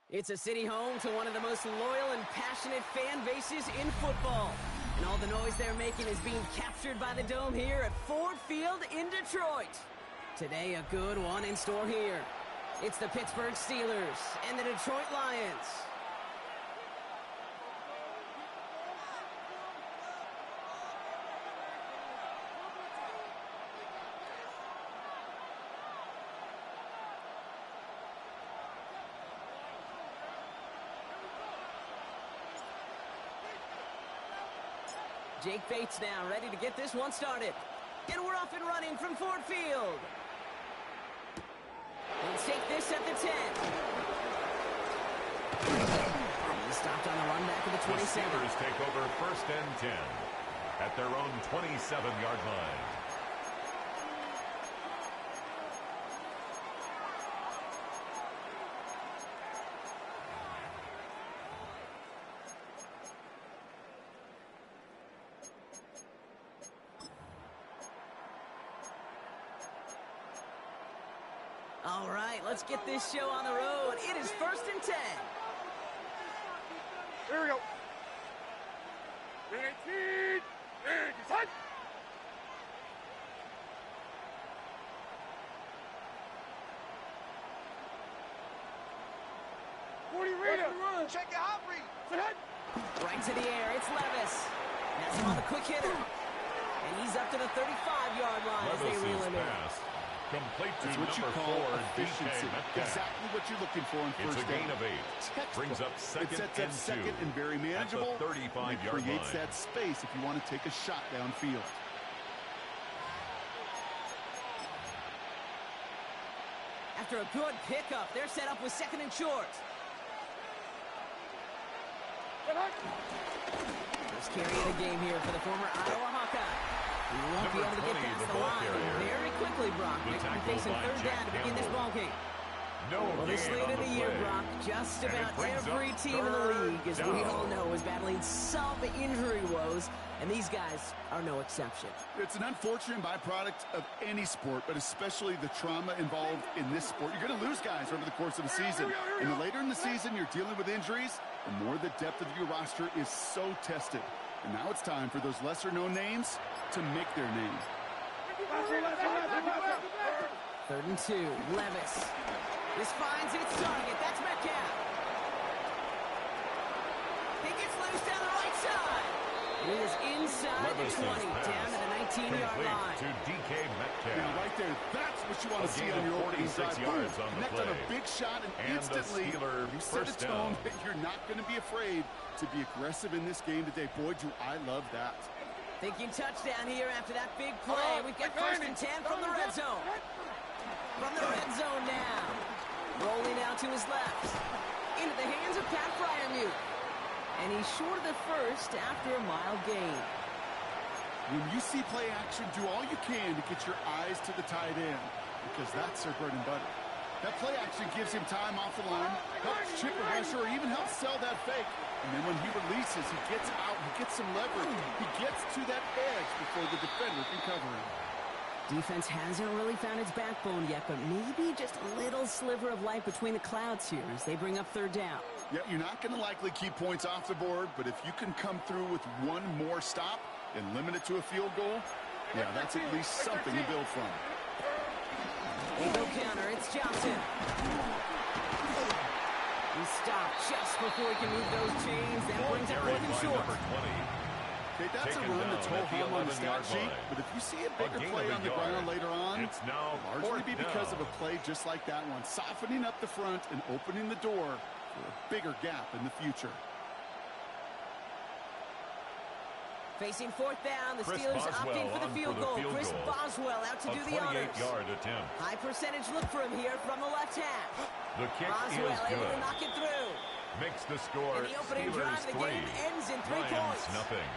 It's a city home to one of the most loyal and passionate fan bases in football. And all the noise they're making is being captured by the Dome here at Ford Field in Detroit. Today, a good one in store here. It's the Pittsburgh Steelers and the Detroit Lions. Jake Bates now ready to get this one started. And we're off and running from Ford Field. Let's take this at the 10. He stopped on the run back of the 27. The Steelers take over 1st and 10 at their own 27-yard line. All right, let's get this show on the road. It is 1st and 10. Here we go. 18, 85. Check your hot read. Right to the air, it's Levis. That's him on the quick hitter. And he's up to the 35-yard line as they reel him in. Complete to That's what you number call 4, efficiency. Exactly what you're looking for in first down. It's a gain of 8. Brings up second it sets up second and very manageable. At the 35-yard line. Creates that space if you want to take a shot downfield. After a good pickup, they're set up with 2nd and short. First carry of the game here for the former Iowa Hawkeye. He won't be able to get past the line very quickly, Brock. They're facing 3rd down to begin this ballgame. Well, this late in the year, Brock, just about every team in the league, as we all know, is battling some injury woes, and these guys are no exception. It's an unfortunate byproduct of any sport, but especially the trauma involved in this sport. You're going to lose guys over the course of the season. And the later in the season you're dealing with injuries, the more the depth of your roster is so tested. And now it's time for those lesser-known names to make their name. 3rd and 2, Levis. This finds its target. That's Metcalf. He gets loose down the right side. And it is inside the 20, down to the 19-yard line. To DK Metcalf. Now, right there, that's what you want to see on your opening drive. Yards on the Connect play. on a big shot, and instantly you set a tone that you're not going to be afraid to be aggressive in this game today. Boy, do I love that. Thinking touchdown here after that big play. We've got 1st and 10 from the red zone. From the red zone now. Rolling out to his left. Into the hands of Pat Fryermuth. And he's short of the first after a mild gain. When you see play action, do all you can to get your eyes to the tight end, because that's their bread and butter. That play action gives him time off the line, helps chip a rusher, or even helps sell that fake. And then when he releases, he gets out, he gets some leverage. He gets to that edge before the defender can cover him. Defense hasn't really found its backbone yet, but maybe just a little sliver of light between the clouds here as they bring up 3rd down. Yeah, you're not going to likely keep points off the board, but if you can come through with one more stop and limit it to a field goal, yeah, that's at least something to build from. They go counter. It's Johnson. He stopped just before he can move those chains. That brings up 4th and short. Okay, that's a run that's ho-hum on the stat sheet, but if you see a bigger play on the ground later on, it's now largely be because of a play just like that one, softening up the front and opening the door for a bigger gap in the future. Facing 4th down, the Steelers opting for the field goal. Chris Boswell out to do the honors. 28-yard attempt. High percentage look for him here from the left half. The kick Boswell is able to good. knock it through. Makes the score. And the opening Steelers drive of the 3, game ends in 3 Lions points. nothing.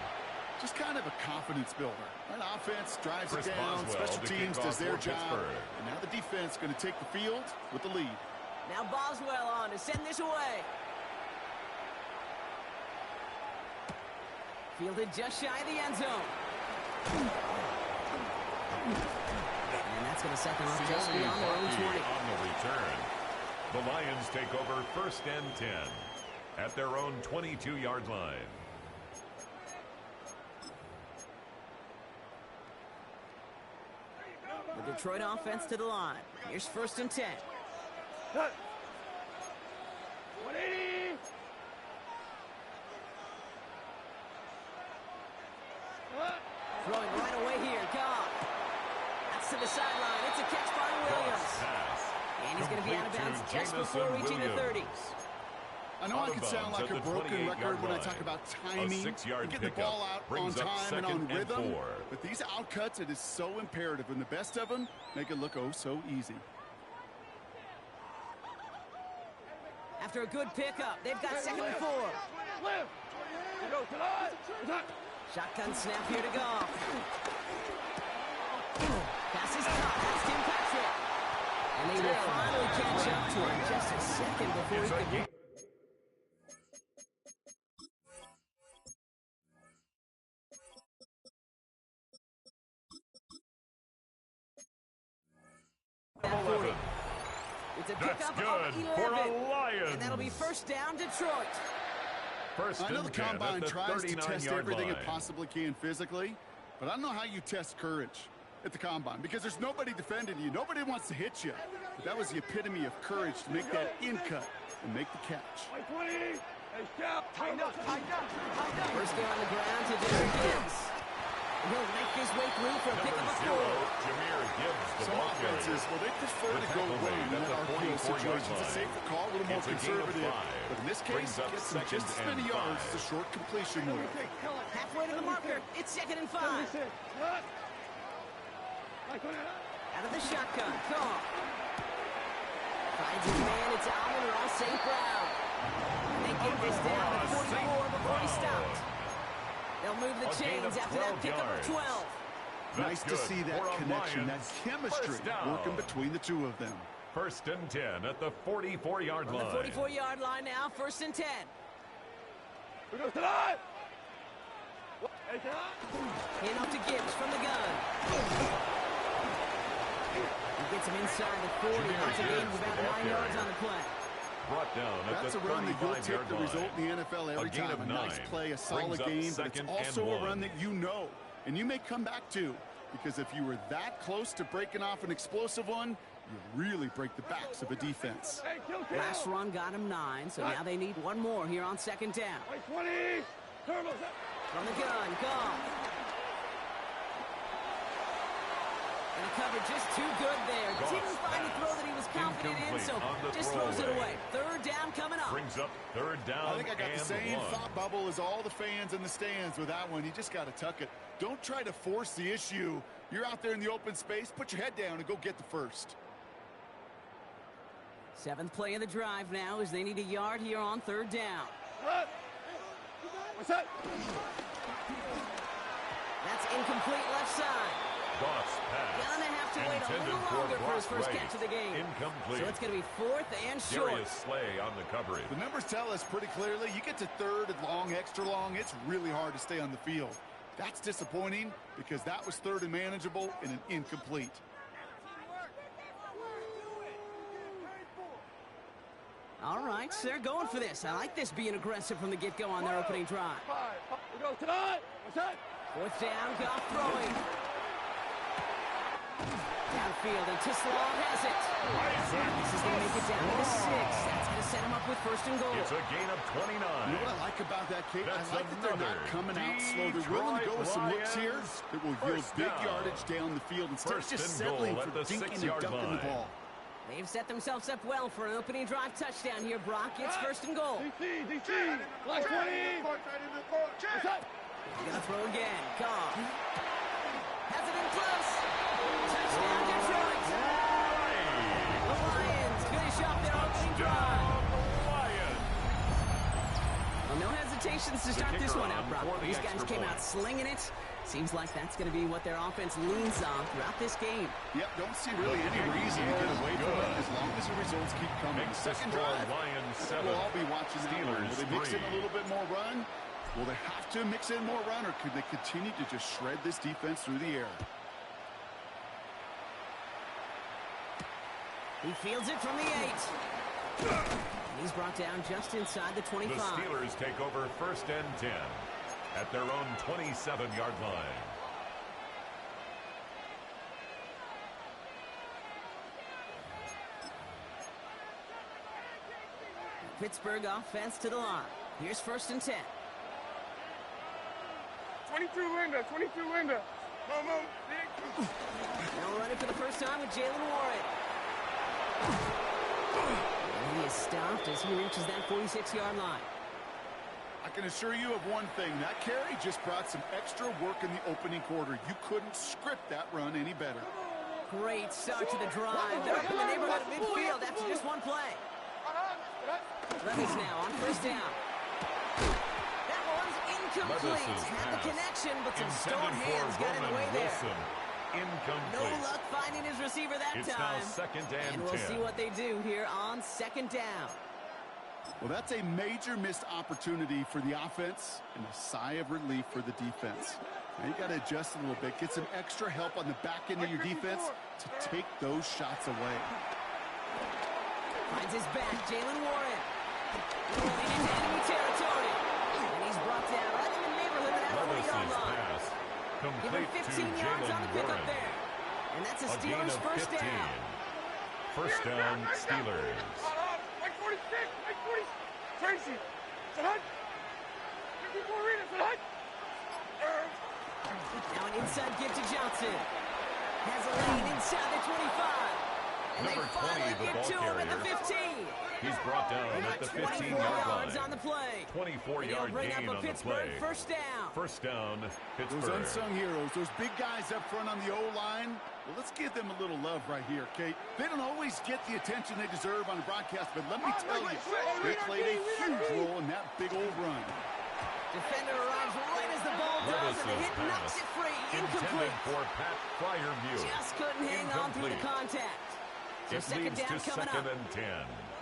Just kind of a confidence builder. An offense drives Chris it down, Boswell, special the teams kickoff does their for job, Pittsburgh. and now the defense going to take the field with the lead. Now Boswell on to send this away. Fielded just shy of the end zone. And that's going to set them up just beyond their own 20. On the return. The Lions take over 1st and 10 at their own 22-yard line. The Detroit offense to the line. Here's 1st and 10. 180. Throwing right away here. Goff. That's to the sideline. It's a catch by Williams. And he's going to be out of bounds just before reaching the 30s. I know I can sound like a broken record when I talk about timing and getting the ball out on time and on rhythm, but these outcuts, it is so imperative, and the best of them make it look oh so easy. After a good pickup, they've got 2nd and 4. Shotgun snap here to Goff. Pass is caught. That's Tim Patrick. And they will finally catch up to him just a second before he could... It's a pickup of 11. And that'll be 1st down, Detroit. I know the Combine tries to test everything it possibly can physically, but I don't know how you test courage at the Combine, because there's nobody defending you. Nobody wants to hit you. But that was the epitome of courage to make that in-cut and make the catch. Tighten up. First down on the ground to Jameer Gibbs. He'll make his way through for a pickup of 4. Jameer Gibbs, Some offenses, well, they prefer to go away in that RPO situation. It's a safer call, a little more conservative. But in this case, it gets them just as many yards as a short completion move. Halfway to the marker. It's 2nd and 5. Out of the shotgun. Goff. Finds his man. It's Allen-Ross St. Brown. And they get this down to 44 before he stopped. They'll move the chains after that pickup of 12. Nice to see that connection, that chemistry working between the two of them. 1st and 10 at the 44-yard line. On the 44-yard line now, 1st and 10. Hand off to Gibbs from the gun. He gets him inside the 40. That's a gain of about 9 yards on the play. Brought down at That's a run that you'll take the result in the NFL every time. A nice play, a solid game, but it's also a run that you know, and you may come back to, because if you were that close to breaking off an explosive one, you really break the backs of a defense. Last run got him 9, so now they need one more here on 2nd down. From the gun, Goff. And the cover just too good there. Didn't find the throw that he was confident in, so just throws it away. 3rd down coming up. Brings up 3rd down. I think I got the same thought bubble as all the fans in the stands with that one. You just got to tuck it. Don't try to force the issue. You're out there in the open space. Put your head down and go get the 1st. 7th play of the drive now as they need a yard here on 3rd down. What's that? That's incomplete left side. Goff's pass. Gonna have to wait a little longer for his first catch of the game. Incomplete. So it's going to be 4th and short. Darius Slay on the coverage. The numbers tell us pretty clearly, you get to 3rd and long, extra long, it's really hard to stay on the field. That's disappointing because that was 3rd and manageable and an incomplete. All right, so they're going for this. I like this being aggressive from the get-go on their opening drive. 4th down, Goff throwing. Downfield, and Tislalov has it. This is going to make it down to the 6. That's going to set him up with 1st and goal. It's a gain of 29. You know what I like about that, Kate? I like that they're not coming out slow. They're willing to go with some looks here that will yield big yardage down the field instead of just settling for dinking and dunking the ball. They've set themselves up well for an opening drive touchdown here, Brock. It's 1st and goal. DC. Last 20. He's going to throw again. Goff. Has it in close. Touchdown, Detroit. The Lions finish off their opening drive. Well, no hesitations to start this one out, Brock. These guys came out slinging it. Seems like that's going to be what their offense leans on throughout this game. Yep, don't see really any reason to get away from it as long as the results keep coming. Second drive, we'll all be watching that one. Will they mix in a little bit more run? Will they have to mix in more run, or could they continue to just shred this defense through the air? He fields it from the 8. He's brought down just inside the 25. The Steelers take over 1st and 10 at their own 27-yard line. Pittsburgh offense to the line. Here's 1st and 10. 22 Linda, 22 Linda. Mom. Now running for the first time with Jalen Warren. And he is stopped as he reaches that 46-yard line. I can assure you of one thing. That carry just brought some extra work in the opening quarter. You couldn't script that run any better. Great start to the drive. They're up in the neighborhood of midfield after just one play. Levis now on 1st down. That one's incomplete. Had the connection, but some stone hands got in the way there. Incomplete. No luck finding his receiver that it's time. It's now 2nd and 10. And we'll see what they do here on 2nd down. Well, that's a major missed opportunity for the offense and a sigh of relief for the defense. Now you got to adjust a little bit, get some extra help on the back end of your defense to take those shots away. Finds his back, Jalen Warren. Rolling into enemy territory. And he's brought down right in the neighborhood of that 40-yard line. Give him 15 yards on the pickup there. And that's a Steelers 1st down. 1st down, Steelers. Like 46, like 40. Tracy, Sahut. 54 Rita, Sahut. Now an inside give to Johnson. Has a lane inside the 25. And Number they finally 20, the get ball to him at the carrier. 15. He's brought down at the 15-yard line. On the play. 24-yard bring gain up a on the Pittsburgh play. 1st down. 1st down, Pittsburgh. Those unsung heroes, those big guys up front on the O-line, well, let's give them a little love right here, Kate. They don't always get the attention they deserve on the broadcast, but let me tell you, they played a huge role in that big old run. Defender arrives right as the ball does, and the hit knocks it free. Incomplete. For Pat Fryermuth. Just couldn't hang on through the contact. So it 2nd leads down to coming 2nd up. and 10.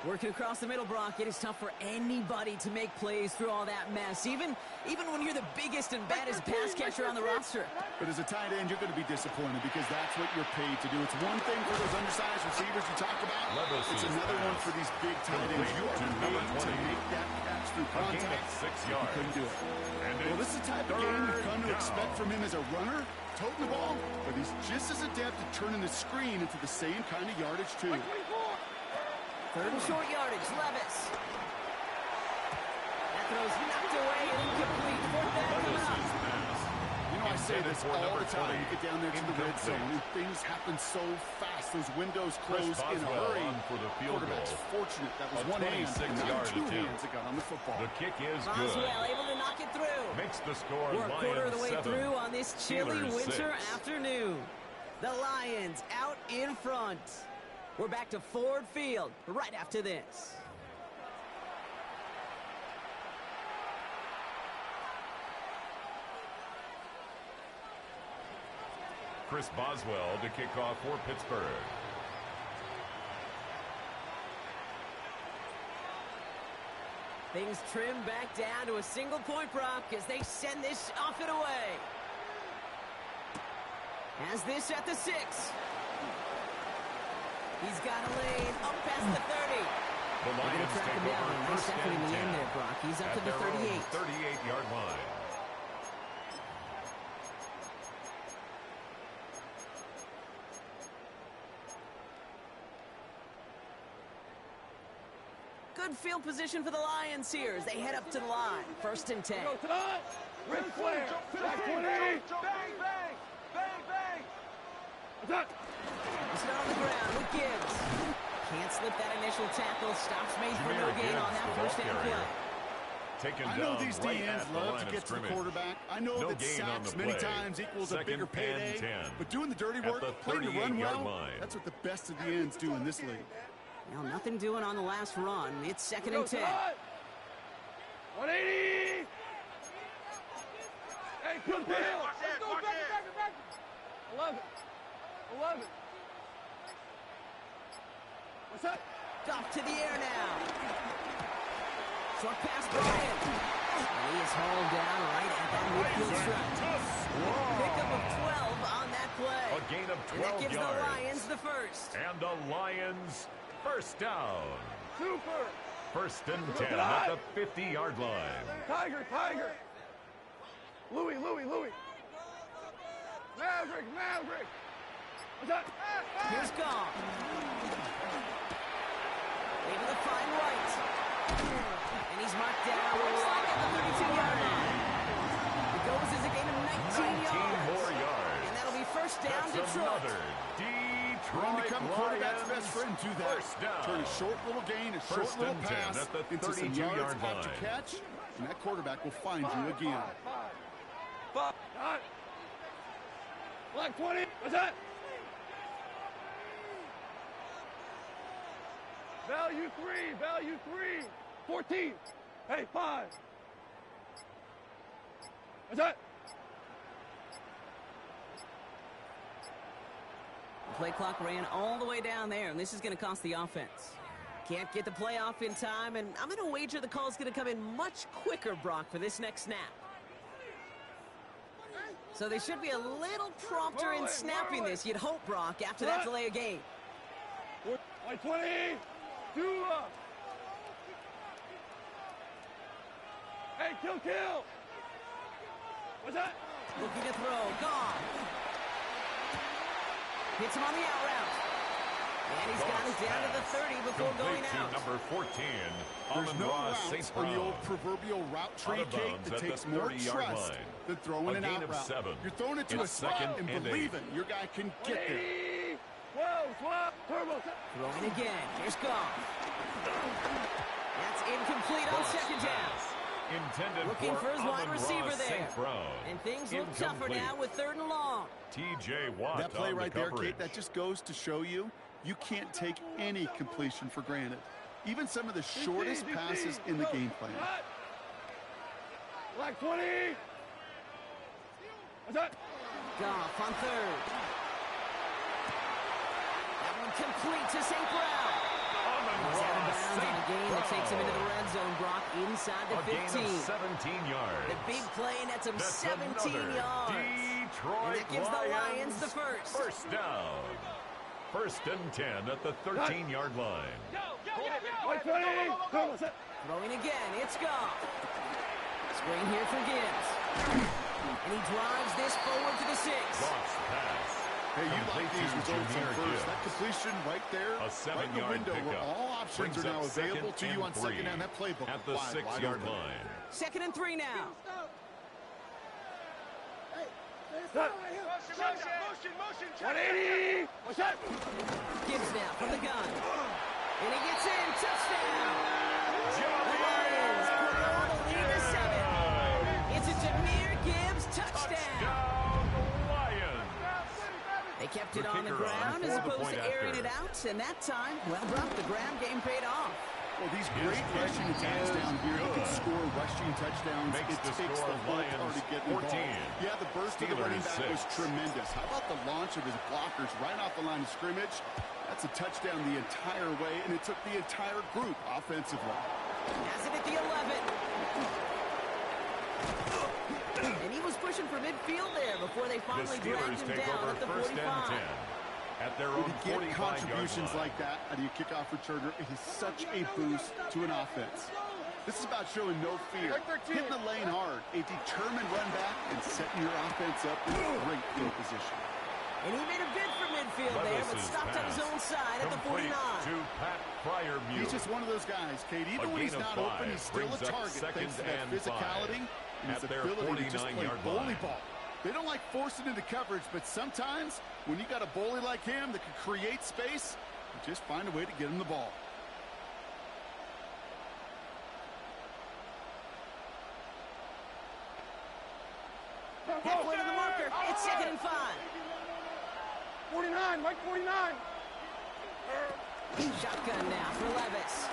Working across the middle, Brock, it is tough for anybody to make plays through all that mess, even when you're the biggest and baddest pass catcher on the roster. But as a tight end, you're going to be disappointed because that's what you're paid to do. It's one thing for those undersized receivers you talk about. It's another one for these big tight ends. You are paid to make that catch through contact. 6 yards. You couldn't do it. Well, this is the type of game you've come to expect from him as a runner, toting the ball, but he's just as adept at turning the screen into the same kind of yardage, too. 3rd and short yardage, Levis. That throw's knocked away and incomplete. 4th down coming up. You know, I say this all the time. You get down there to the red zone, and things happen so fast. Those windows close in a hurry. For the field Quarterback's goal. fortunate. That was one hand, and not two hands that got on the football. The kick is Boswell good. able to knock it through. Makes the score. We're a quarter of the way 7. through on this chilly Steelers winter 6. afternoon. The Lions out in front. We're back to Ford Field right after this. Chris Boswell to kick off for Pittsburgh. Things trim back down to a single point, Brock, as they send this off and away. Has this at the 6. He's got a lane up past the 30. The Lions track take him down. over Nice 1st effort in and the 10. end there, Brock. He's up At to the their own 38. 38-yard line. Good field position for the Lions here as they head up to the line. 1st and 10. Go tonight. Red flare. Back 20. Bang, bang. Bang, bang. Attack. He's not on the ground with Gibbs. Can't slip that initial tackle. Stops made for no gain on that 1st down play. Taken I know down these right DNs at the love line to of get to the scrimmage. quarterback. I know No that gain on sacks the many play. times equals a 2nd bigger payday, and 10. but doing the dirty At work, the playing the run 38-yard well, line. that's what the best of the ends do in this league. Well, nothing doing on the last run. It's 2nd and 10. 180. Hey, good deal. Let's go back. 11. What's that? Off to the air now. Short pass, Bryant. And he is hauled down right at that midfield stripe. Pickup of 12 on that play. A gain of 12 and that gives yards. the Lions the 1st. And the Lions 1st down. Super. First and 10 at the 50-yard line. Tiger. Louis. Maverick. What's that? Here's Goff. Able to find White. And he's marked down right at the 32-yard line. It goes as a gain of 19 yards. More yards. And that'll be first down, That's Detroit. another Detroit Trying to become quarterback's Lions. best friend to that. First down. Turn a short little gain, a short First little and 10 pass at the into some 32-yard yards line. after catch, and that quarterback will find you again. Five. Got it. Black 20. What's that? Value 3. 14. Hey, 5. What's that? The play clock ran all the way down there, and this is going to cost the offense. Can't get the play off in time, and I'm going to wager the call is going to come in much quicker, Brock, for this next snap. So they should be a little prompter in snapping this, you'd hope, Brock, after that delay of game. White 20. 2. Hey, kill. What's that? Looking to throw. Gone. Hits him on the out route. And he's got it down to the 30 before going out. Number 14. There's no routes on the old proverbial route tree cake that takes more trust than throwing an out route. 7. You're throwing it to a spot and believing your guy can get there. Whoa, turbo. Throwing again. Here's Goff. That's incomplete on second down. Intended Looking for his wide receiver there. Brown. And things look tougher now with 3rd and long. T.J. Watt. That play on right the there, coverage. Kate, that just goes to show you can't take any completion for granted. Even some of the shortest passes in the game plan. Black 20. What's that? Goff on 3rd. That one complete to St. Brown. He's out of bounds on a gain that takes him into the red zone, Brock, inside the 15. A gain of 17 yards. The big play nets him That's 17 yards. Detroit And that gives the Lions the first. First down. First and 10 at the 13-yard line. White 20. What's that? Throwing again. It's Goff. Screen here for Gibbs. And he drives this forward to the 6. Goff's pass. Hey, you like these results on first. That completion right there, A right in the 7-yard window where pickup. all options Brings are now up available to you on 2nd second and down. That playbook at the wide 6-yard open. line. 2nd and 3 now. Motion. 180. What's that? Gibbs now from the gun. And he gets in. Touchdown. The Lions put on the lead to 7. It's a Jahmyr Gibbs touchdown. Lions. They kept The it on the kicker ground on as for the opposed to point airing after. it out. And that time, well, Brock, the ground game paid off. Well, these great rushing attacks down here that can score rushing touchdowns. Makes It the takes score the whole Lions party getting involved. 14. Yeah, the burst of the running back Steelers was 6. tremendous. How about the launch of his blockers right off the line of scrimmage? That's a touchdown the entire way, and it took the entire group offensively. Has it at the 11. And he was pushing for midfield there before they The finally dragged Steelers him take down over at the first 45. and 10 at their When own you get 45-yard contributions line. like that out of your kickoff returner, it is such a boost to an offense. This is about showing no fear, hitting the lane hard, a determined run back, and setting your offense up in great field position. And he made a bid for midfield there, but Levis's stopped on his pass own side at the complete 49. to Pat Fryermuth. He's just one of those guys, Kate. Even A when he's gain of not open, 5 he's still a brings up target thanks to that 2nd and 5 physicality and his at their ability to just play 49-yard bully line. ball. They don't like forcing into coverage, but sometimes when you got a bully like him that can create space, you just find a way to get him the ball. Halfway to the marker. It's 2nd and 5. 49. Mike 49. Shotgun now for Levis.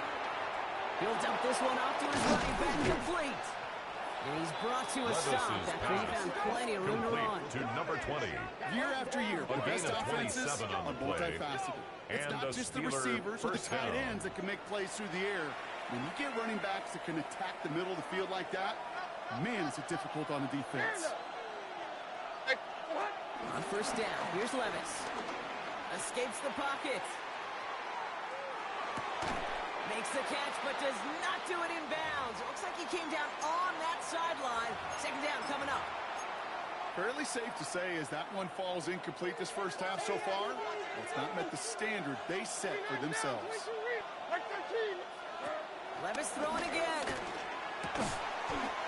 He'll dump this one off to his running back, complete. And he's brought to a stop after he found plenty of room to run. To number 20. Year after year, the A gain best of offenses 27 on are the play. multifaceted. It's And not the just the Steeler receivers or the first tight down. ends that can make plays through the air. When you get running backs that can attack the middle of the field like that, man, is it difficult on the defense. On first down, here's Levis. Escapes the pocket. Makes the catch, but does not do it in bounds. It looks like he came down on that sideline. Second down coming up. Fairly safe to say as that one falls incomplete this first half so far, it's not met the standard they set for themselves. Levis throwing again.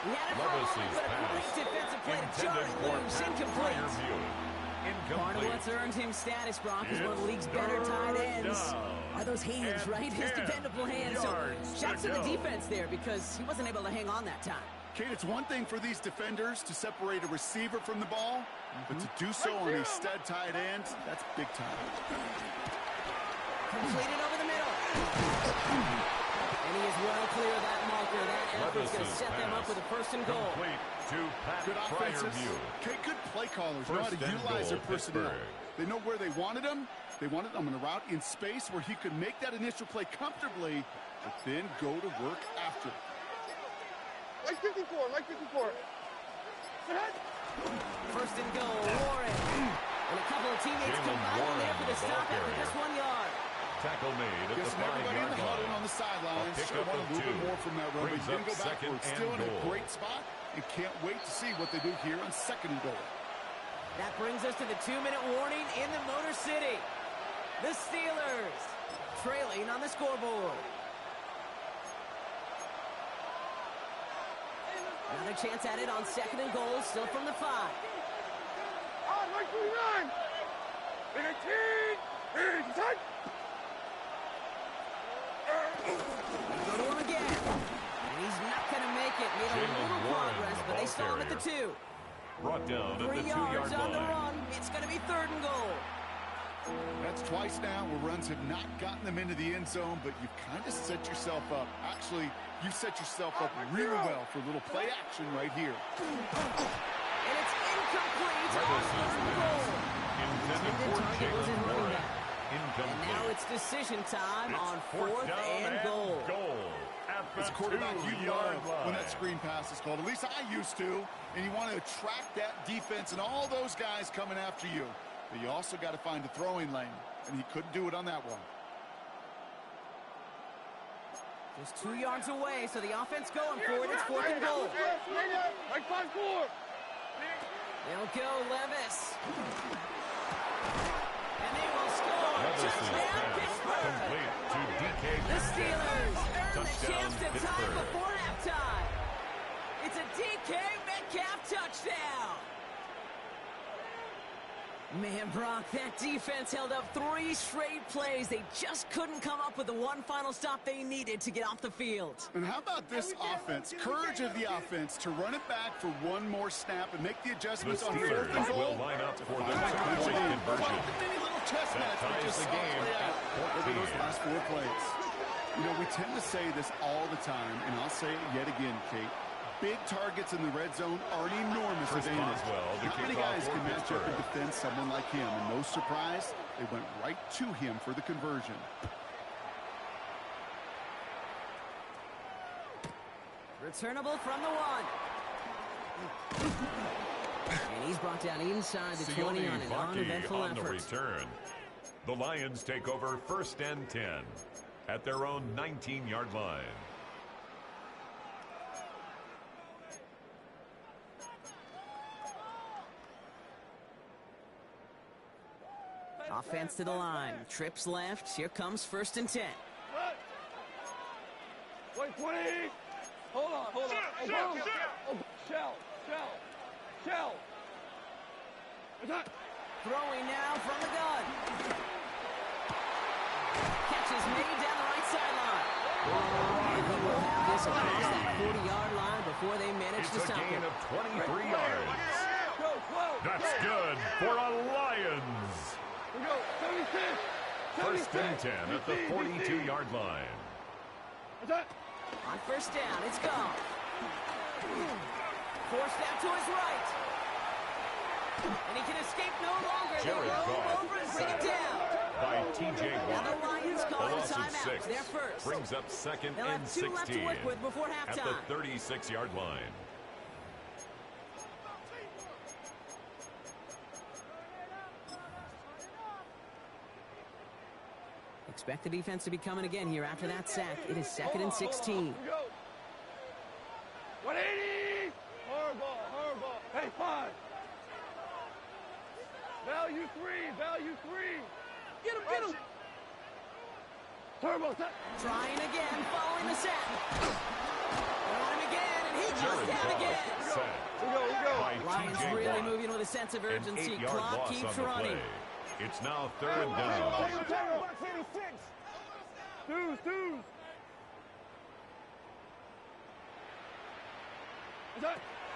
He had it for a moment, but a great defensive play to Jarry loose. Incomplete. Barnowitz earned him status, Brock, as one of the league's better tight ends. Are those hands, right? His dependable hands. So shouts to the defense there because he wasn't able to hang on that time. Kate, it's one thing for these defenders to separate a receiver from the ball, but to do so on a stud tight end, that's big time. Completed over the middle. And he is well clear of that marker. That effort's going to set them up with a first and goal. Good offenses. Okay, good play callers know how to utilize their personnel. They know where they wanted him. They wanted him on a route in space where he could make that initial play comfortably, but then go to work after. Like 54, like 54. First and goal, Warren. And a couple of teammates combining there for the stop after just 1 yard. Tackle made at the 5-yard line. On the sidelines. Sure want a little bit more from that run, but he didn't go backwards. Still in a great spot, and can't wait to see what they do here on second and goal. That brings us to the 2-minute warning in the Motor City. The Steelers trailing on the scoreboard. Another chance at it on second and goal, still from the 5. On, like 29. 18. Touch. Go to him again. And he's not going to make it. Made a little progress, but they saw him at the 2. Brought down at the 3 2-yard yards on the line. run. It's going to be third and goal. That's twice now where runs have not gotten them into the end zone, but you've kind of set yourself up. Actually, you set yourself up really well for a little play action right here. And it's incomplete on third and goal. Intended target was in running back. And Incomplete. now it's decision time on fourth and goal. As a quarterback, you love when that screen pass is called. At least I used to. And you want to attract that defense and all those guys coming after you. But you also got to find a throwing lane. And he couldn't do it on that one. Just 2 yards away, so the offense going for it. It's fourth and goal. Like 5-4. They'll go Levis. And they will score. Touchdown, Pittsburgh. Complete to DK. The Steelers earn the chance to tie Pittsburgh. before halftime. It's a DK Metcalf touchdown. Man, Brock, that defense held up 3 straight plays. They just couldn't come up with the one final stop they needed to get off the field. And how about this offense? Courage of the offense to run it back for one more snap and make the The adjustments on fourth Steelers and will goal. line up for their Find that two-point conversion. conversion. Many little chess That match we ties just the saw game play out at over those 14. last 4 plays. You know, we tend to say this all the time, and I'll say it yet again, Kate. Big targets in the red zone are an enormous Chris advantage. Boswell to Not many kick off guys for can match up and Pittsburgh. defend someone like him, and no surprise, they went right to him for the conversion. Returnable from the 1. And he's brought down inside the 20 on an uneventful on the effort. return. The Lions take over first and 10 at their own 19-yard line. Offense to the line. Trips left. Here comes first and 10. Wait, 20. Hold on. Shell. Throwing now from the gun. Catch is made down the right sideline. And he will have this across that 40-yard line before they manage It's to a stop gain him. of 23 yards. That's good for a Lions. We go. 76. First and 10 at the 42-yard line. On first down, it's gone. Forced out to his right. And he can escape no longer. They Jared roll Goff over and bring it down. By T.J. Now the Watt. Lions A calling loss of timeout. 6 They're first. brings up second They'll and have 2 left to 16 work with before at halftime. the 36-yard line. Expect the defense to be coming again here after that sack. It is 2nd and 16. 180! Hard ball. Hey, 5. Value 3. Get him. Turbo set. Trying again, following the sack. On him again, and he goes down again. We go. Lions really moving with a sense of urgency. Clock keeps running. It's now 3rd down. Twos.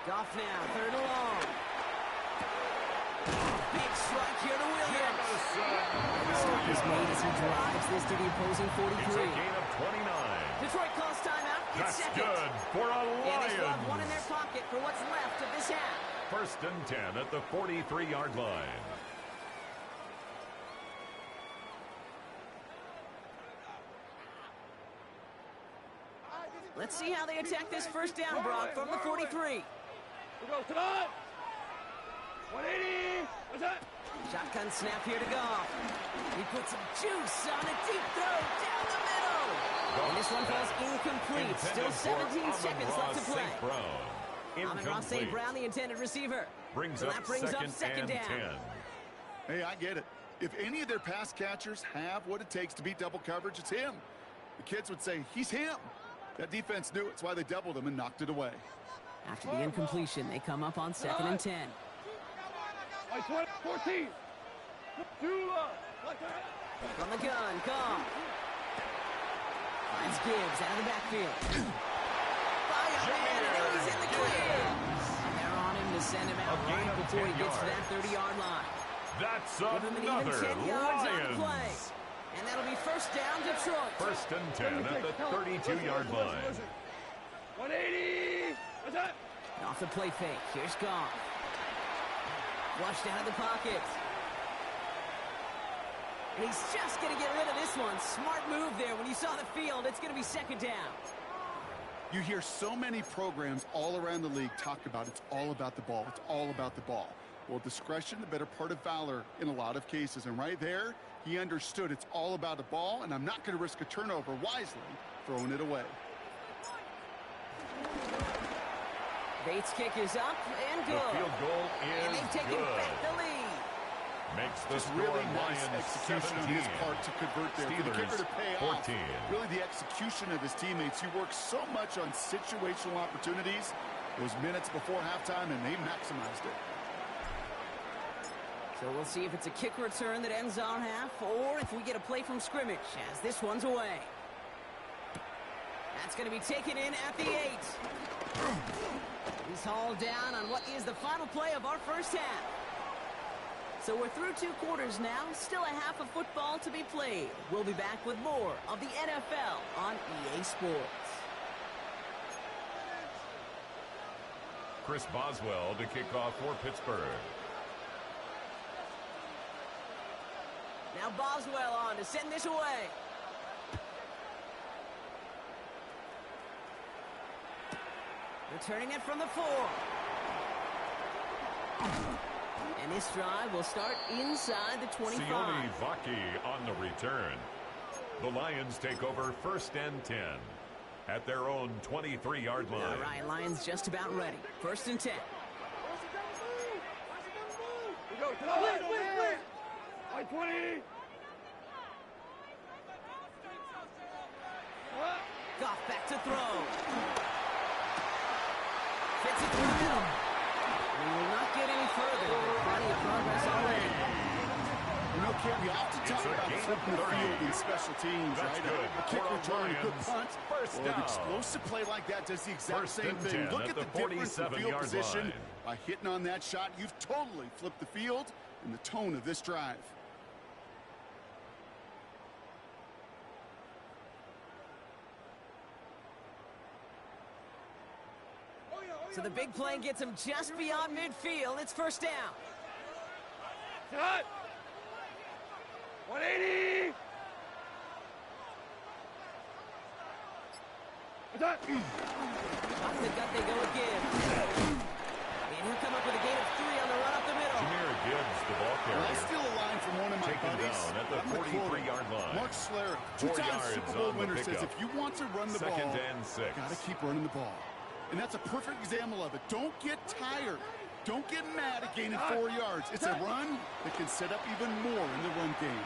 Goff now, 3rd and long. Big strike here to Williams. The stop is made as he drives this to the opposing 43. It's a gain of 29. Detroit calls timeout. It's That's second. good for a And they still have Lions. one in their pocket for what's left of this half. 1st and 10 at the 43-yard line. Let's see how they attack this 1st down, Brock, from the 43. We go tonight. 180. What's that? Shotgun snap here to Goff. He puts some juice on a deep throw down the middle. And this one falls incomplete. Still 17 seconds left to play. Amon-Ra St. Brown, the intended receiver. Brings So up that brings up 2nd down. 10. Hey, I get it. If any of their pass catchers have what it takes to beat double coverage, it's him. The kids would say, he's him. That defense knew it. It's why they doubled him and knocked it away. After the incompletion, they come up on 2nd and 10. 14. From the gun, Goff. Finds Gibbs out of the backfield. Fire, man, and he's in the clear. And they're on him to send him out right before he gets to that 30-yard line. That's Give him an even another 10 yards on the play. Lions. And that'll be 1st down, Detroit. 1st and 10 at the 32-yard line. 180. What's that? Off the play fake. Here's Goff. Flushed out of the pocket. And he's just going to get rid of this one. Smart move there. When you saw the field, it's going to be 2nd down. You hear so many programs all around the league talk about it's all about the ball. It's all about the ball. Well, discretion, the better part of valor in a lot of cases. And right there, he understood it's all about the ball, and I'm not going to risk a turnover wisely, throwing it away. Bates' kick is up and good. The field goal And is they've taken good. back the lead. Makes the Just score really nice Lions execution on 17. his part to convert there. For the kicker to pay off. 14. Really the execution of his teammates. He works so much on situational opportunities. Those minutes before halftime, and they maximized it. So we'll see if it's a kick return that ends our half, or if we get a play from scrimmage, as this one's away. That's going to be taken in at the 8. He's hauled down on what is the final play of our 1st half. So we're through 2 quarters now, still a half of football to be played. We'll be back with more of the NFL on EA Sports. Chris Boswell to kick off for Pittsburgh. Now Boswell on to send this away. Returning it from the 4. And this drive will start inside the 25. Sione Vaki on the return. The Lions take over 1st and 10 at their own 23-yard line. All right, Lions just about ready. 1st and 10. We go tonight. 20. Goff back to throw. Fits it through the middle. We will not get any further. Plenty of progress already. You know, Ken, we often talk about flipping the field in special teams, That's right? good. A kick For return, a good Lions. punt. First Well, an down. explosive play like that does the exact 1st same and thing. 10 Look at at the the difference in field 47-yard position. line. By hitting on that shot, you've totally flipped the field and the tone of this drive. So the big play gets him just beyond midfield. It's 1st down. Cut. 180. Attack. Off the gut they go again. And he'll come up with a gain of 3 on the run up the middle. Jahmyr Gibbs, the ball Well, I carrier. steal a line from one of my taken down at the 43-yard line. Mark Schlereth, 2-time Super Bowl winner, says if you want to run the ball, you got to keep running the ball. And that's a perfect example of it. Don't get tired. Don't get mad at gaining 4 yards. It's a run that can set up even more in the run game.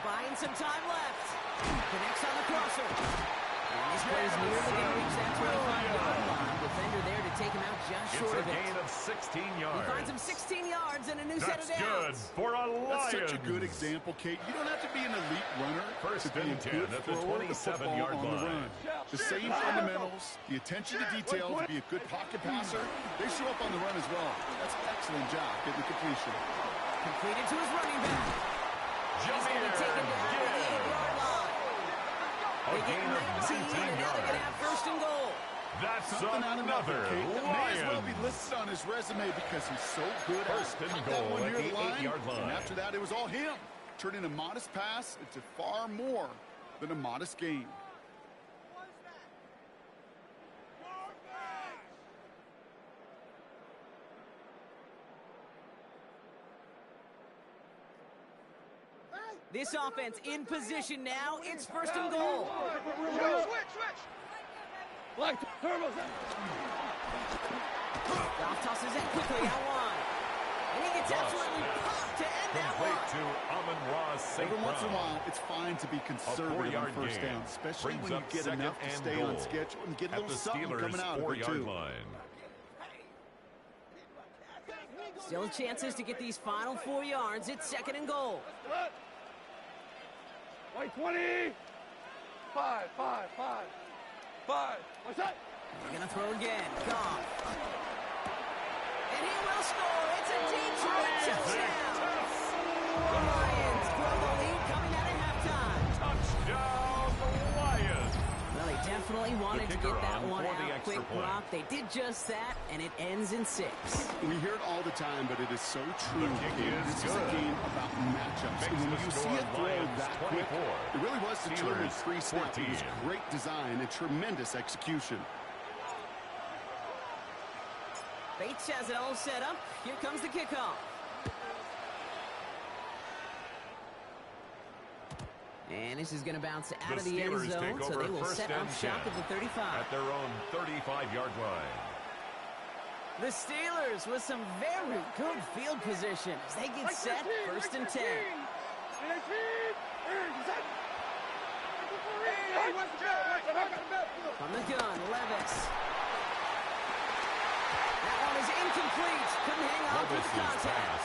Buying some time left. Connects on the crosser. And this play's nearly going to reach that 25-yard line. Defender there to take him out just short of it. It's a gain of 16 yards. He finds him 16 yards and a new set of downs. That's good for a Lions. That's such a good example, Kate. You don't have to be an elite runner First to be a good at the thrower of the football 27-yard on the line. run. The same fundamentals, the attention to detail to be a good pocket passer, they show up on the run as well. That's an excellent job getting the completion. Completed to his running back. He's going to be taken down to the 8-yard line. They get 19, and now they're going to have first and goal. That's Something out of another nothing, Kate. That may as well be Lions. listed on his resume because he's so good First at it. and Caught that goal one at near the the line, 8-yard line. and after that, it was all him. Turning a modest pass into far more than a modest gain. This offense in position now. It's first and goal. Switch. Like turbos. Goff tosses it quickly out wide. And he gets absolutely popped to end that Complete one. to Amon-Ra St. Every once in a Brown. while, it's fine to be conservative on 4-yard first gain. down, especially Brings when you up get second enough to and stay goal on schedule and get a at little the something coming out of it, 4-yard too. line. Still chances to get these final 4 yards. It's second and goal. White 20. 5. What's that? They're going to throw again. Goff. And he will score. It's a Detroit touchdown. The Lions grow the lead coming out at halftime. Touchdown, the Lions. Well, they definitely wanted to kicker get that on one for the out extra quick, point. Brock. They did just that, and it ends in 6. We hear it all the time, but it is so true. The kick is This is a good. game about matchups. Makes And when the you see score it throw Lions that quick, 24. it really was determined Steelers pre-snap. It was 14. great design and tremendous execution. Bates has it all set up. Here comes the kickoff. And this is going to bounce out of the end Steelers zone, take so over they will first set and up shop 10 at the 35. at their own 35-yard line. The Steelers with some very good field position as they get set first and 10. From the gun, Levis. That one is incomplete. Couldn't hang on to the Levis's contact. pass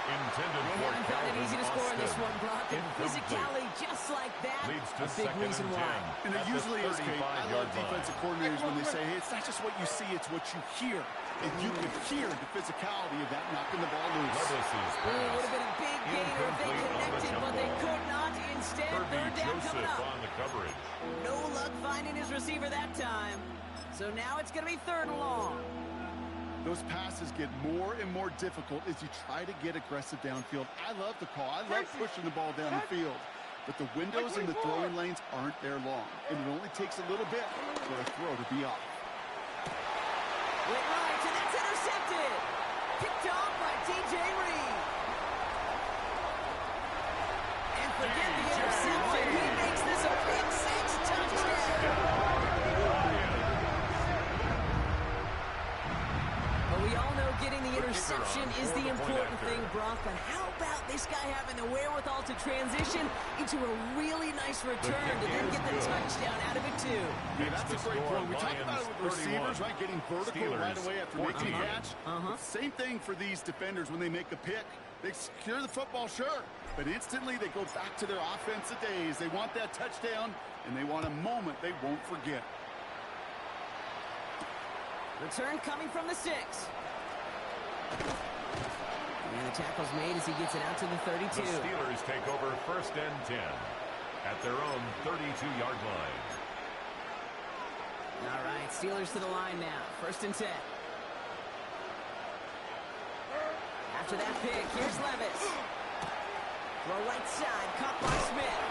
intended They for haven't found it Calvin easy to score in this Austin. one, Brock. And Incomplete. physicality just like that, Leads to a big second reason and 10 why. And it at the usually is, Kate. I 35-yard love line. defensive coordinators when they say, hey, it's not just what you see, it's what you hear. And you could hear the physicality of that knocking the ball loose. Levis's It would pass have been a big gainer if they incomplete on the connected, but they jump could not. Instead, Kirby third down coming Joseph up. on the coverage. No luck finding his receiver that time. So now it's going to be third and long. Those passes get more and more difficult as you try to get aggressive downfield. I love the call. I love pushing the ball down the field. But the windows in the throwing lanes aren't there long. And it only takes a little bit for a throw to be off. Went right, and that's intercepted. Picked off by T.J. Reed. And forget the interception. He makes this a big 6 touchdown. But we all know getting the interception is the important thing, Brock. But how about this guy having the wherewithal to transition into a really nice return to then get the touchdown out of it, too? Yeah, that's a great point. We talk about it with receivers, right? Getting vertical right away after making a catch. Same thing for these defenders when they make a pick. They secure the football, sure. But instantly they go back to their offensive days. They want that touchdown, and they want a moment they won't forget. Return coming from the 6. And the tackle's made as he gets it out to the 32. The Steelers take over first and 10 at their own 32-yard line. All right, Steelers to the line now. First and 10. After that pick, here's Levis. Throw right side, caught by Smith.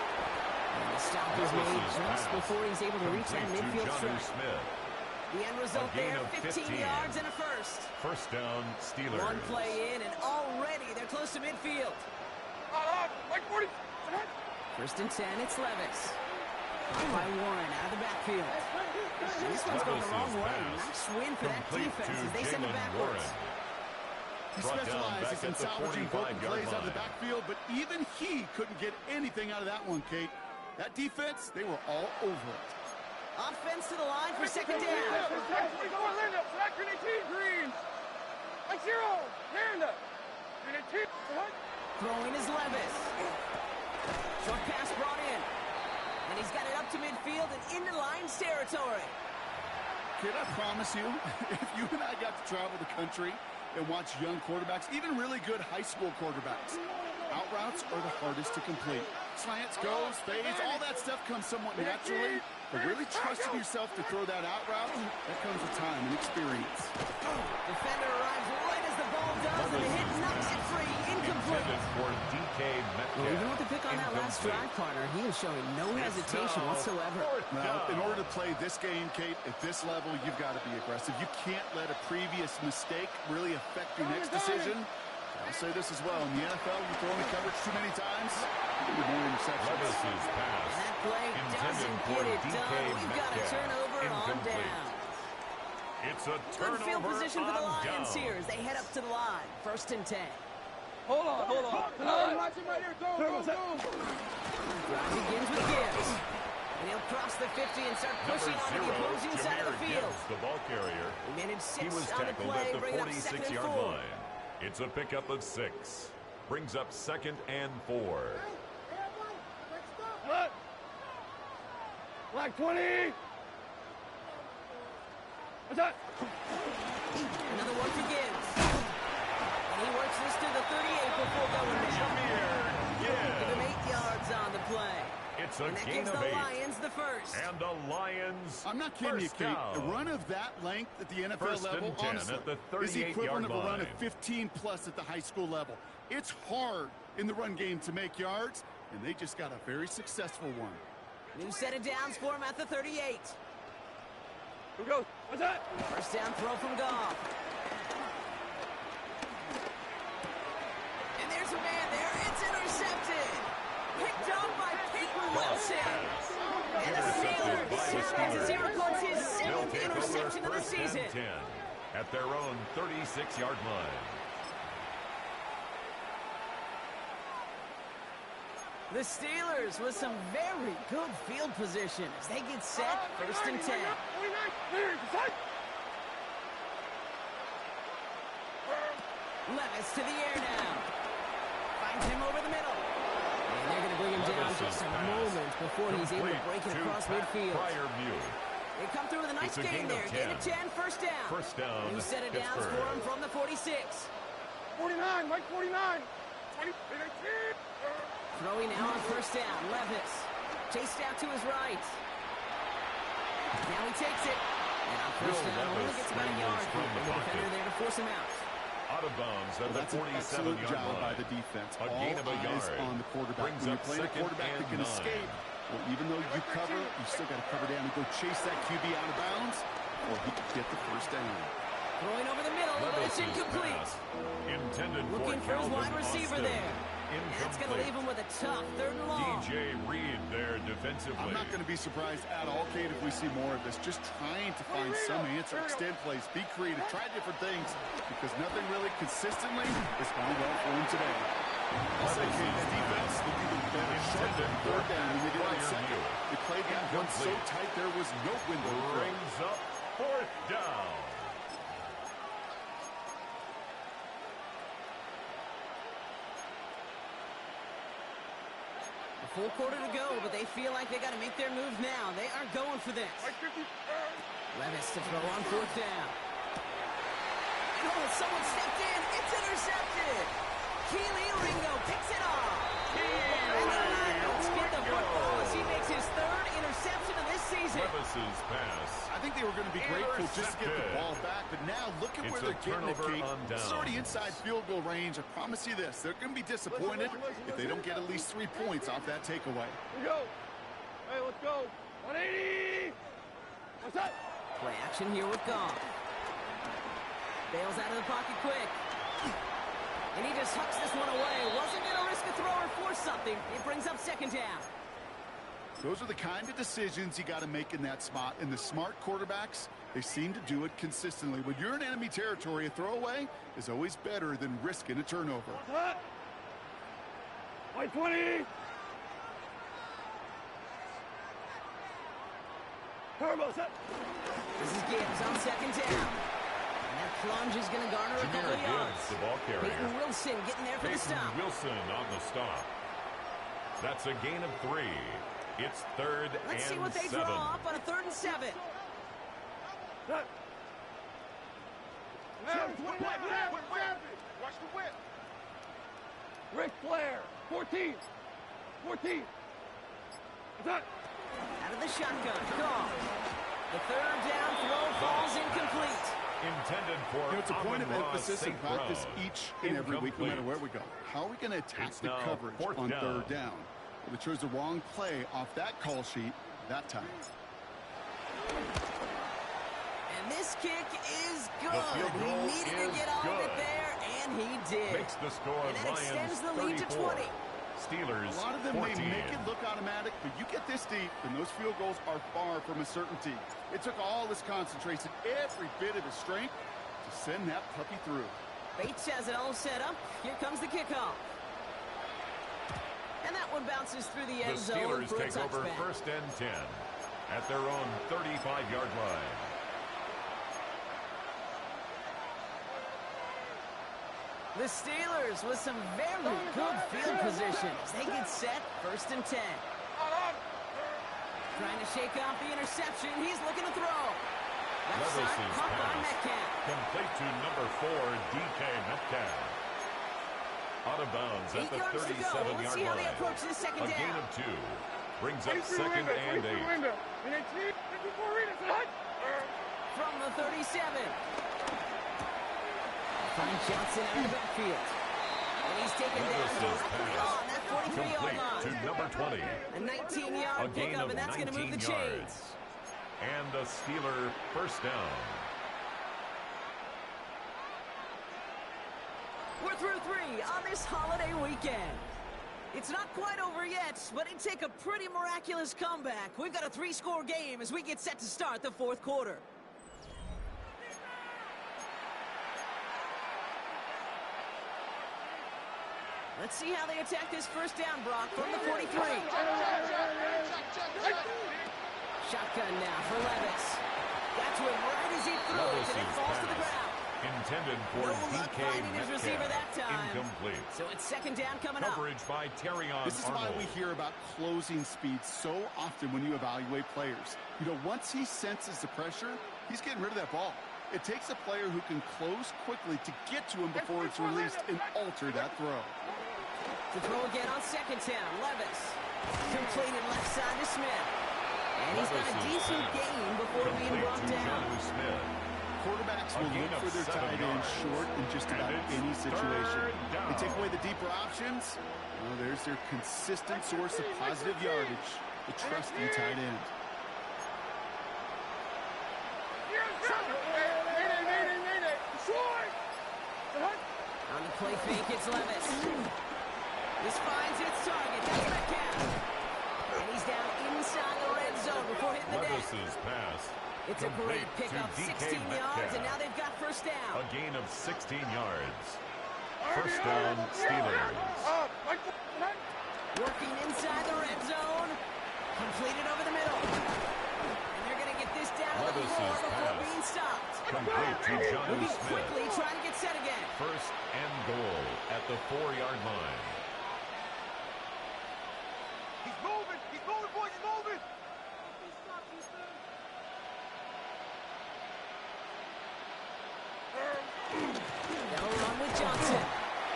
And the stop is made just before he's able to reach that midfield strike. Smith. The end result gain there, of 15 yards and a first. First down, Steelers. One play in, and already they're close to midfield. Like 40. First and 10, it's Levis. Caught by Warren out of the backfield. And this one's going the wrong way. Nice win for that defense as they send it backwards. He specializes in salvaging broken plays out of the backfield, but even he couldn't get anything out of that one, Kate. That defense, they were all over it. Offense to the line for second down. Green. Like 0. Miranda. Throwing is Levis. Short pass brought in. And he's got it up to midfield and into Lions territory. Kid, I promise you, if you and I got to travel the country and watch young quarterbacks, even really good high school quarterbacks, out routes are the hardest to complete. Slants, goes, fades, all that stuff comes somewhat naturally, but really trusting yourself to throw that out route, that comes with time and experience. Defender arrives right as the ball does, and the hit knocks it free. Incomplete. For DK Metcalf. Well, even with the pick on that last drive, partner, he is showing no hesitation whatsoever. Now, in order to play this game, Kate, at this level, you've got to be aggressive. You can't let a previous mistake really affect your next decision. I'll say this as well. In the NFL, you throw in coverage too many times, you get more interceptions. Levis's pass. That play doesn't get it done. We've got a turnover on down. It's a Good turnover field position for the Lions down. here as they head up to the line. First and 10. Hold on. Watch him right here. Go. Drive begins with Gibbs. And he'll cross the 50 and start pushing onto the opposing side of the field. The ball carrier. He managed He 6 was on the tackled play, at the bringing up second and 46-yard 4. line. It's a pickup of 6. Brings up second and 4. What? Black 20. What's that? Another one for Gibbs. And he works this to the 38 before going down. Give him 8 yards on the play. It's a And that gain gives of the 8. Lions the first. And the Lions I'm not kidding you, first Kate. down. A run of that length at the NFL First level, and 10 honestly, at the is the equivalent of a 38-yard run of line. 15-plus at the high school level. It's hard in the run game to make yards, and they just got a very successful one. New set of downs for him at the 38. Who goes? What's that? First down throw from Goff. And there's a man there. It's intercepted. Picked up by Peyton Wilson. And the Steelers turns as he records his 7th interception of the season. First and 10 at their own 36-yard line. The Steelers with some very good field position as they get set. First and 10. Levis to the air now. Finds him over the middle. And they're going to bring him down just a moment before he's able to break it across midfield. They come through with a nice gain there. Gain of 10, first down. First down. New set of downs for him from the 46. 49, Mike 49. 20, Throwing now on first down. Levis chased out to his right. Now he takes it. And on first down, only gets about a yard. The defender there to force him out. Out of bounds at the That's an excellent 47-yard job line. by the defense. A All gain of a eyes yard. on the quarterback. Brings When up you're playing a second quarterback that and can 9. escape, well, even though you cover, you still got to cover down and go chase that QB out of bounds, or he could get the first down. Throwing over the middle, but it's incomplete. Intended Looking for his Calvin wide receiver Austin. there. That's going to leave him with a tough 3rd and long. DJ Reed there defensively. I'm not going to be surprised at all, Kate, if we see more of this. Just trying to find some answer, extend plays, be creative, try different things, because nothing really consistently is going well for him today. I'll say, Kate, the defense looked even better, sharper on 3rd down than they did on 2nd. They played that one so tight there was no window to throw. Brings up 4th down. Full quarter to go, but they feel like they got to make their move now. They are going for this. Levis to throw on 4th down. Oh, someone stepped in. It's intercepted. Keely Ringo picks it off. And the Lions get the football as he makes his 3rd interception of this season. Levis's pass. I think they were going to be grateful just to get the ball back, but now look at where they're getting it, Kate. It's already inside field goal range. I promise you this, they're going to be disappointed if they don't get at least 3 points off that takeaway. Here we go. Hey, let's go. 180. What's that? Play action here with Goff. Bails out of the pocket quick. And he just hucks this one away. Wasn't going to risk a throw or force something. It brings up second down. Those are the kind of decisions you got to make in that spot. And the smart quarterbacks, they seem to do it consistently. When you're in enemy territory, a throwaway is always better than risking a turnover. White 20. Turbo set. This is Gibbs on second down. And that plunge is going to garner a couple of yards. The ball carrier. Peyton Wilson getting there for the stop. Wilson on the stop. That's a gain of 3. It's third and 7. Let's see what they draw up on a 3rd and 7. Watch the whip. Ric Flair, 14. 14. Out of the shotgun. Call. The 3rd down throw falls incomplete. Intended for it's a point of emphasis in practice each and every week, no matter where we go. How are we going to attack the coverage on 3rd down? Well, they chose the wrong play off that call sheet that time. And this kick is good. He needed to get all of it there, and he did. Makes the score and that extends the lead to 20. Steelers, a lot of them 14. may make it look automatic, but you get this deep, and those field goals are far from a certainty. It took all his concentration, every bit of his strength, to send that puppy through. Bates has it all set up. Here comes the kickoff. And that one bounces through the end zone The Steelers for a take over touchback. 1st and 10 at their own 35-yard line. The Steelers with some very good field positions. They get set, 1st and 10. Trying to shake off the interception. He's looking to throw. Left side, caught by Metcalf. Complete to number 4, DK Metcalf. Out of bounds at the 37-yard Let's see how they line. approach this second A down. gain of 2. Brings up 2nd and 8. From the 37. Find Johnson out of the backfield. And he's taken down directly on that 43-yard line. To number 20. A 19-yard pickup, and that's going to move the chains. And a Steeler 1st down. We're through 3 on this holiday weekend. It's not quite over yet, but it'd take a pretty miraculous comeback. We've got a 3-score game as we get set to start the 4th quarter. Let's see how they attack this 1st down, Brock, from the 43. Shotgun now for Levis. Got to him right as he threw it, and it falls to the ground. Intended for DK his receiver that time. Incomplete. So it's 2nd down coming up. Coverage by Terrion This is why we hear about closing speed so often when you evaluate players. You know, once he senses the pressure, he's getting rid of that ball. It takes a player who can close quickly to get to him before it's released and alter that throw. To throw again on 2nd down, Levis. Completed left side to Smith. And he's got a decent gain before being brought down. Quarterbacks will look for their tight end short in just about any situation. They take away the deeper options. Well, there's their consistent source of positive yardage, the trusty tight end. On the play fake, it's Levis. This finds its target. That's Metcalf. And he's down inside the red zone before hitting the deck. Levis's pass. It's a great pickup, 16 yards, and now they've got 1st down. A gain of 16 yards. 1st down, Steelers. Working inside the red zone. Completed over the middle. And they're going to get this down to the floor before being stopped. Complete to Johnny Moving Smith. quickly, trying to get set again. 1st and goal at the 4-yard line. He's moving, boys, he's moving. They'll run with Johnson.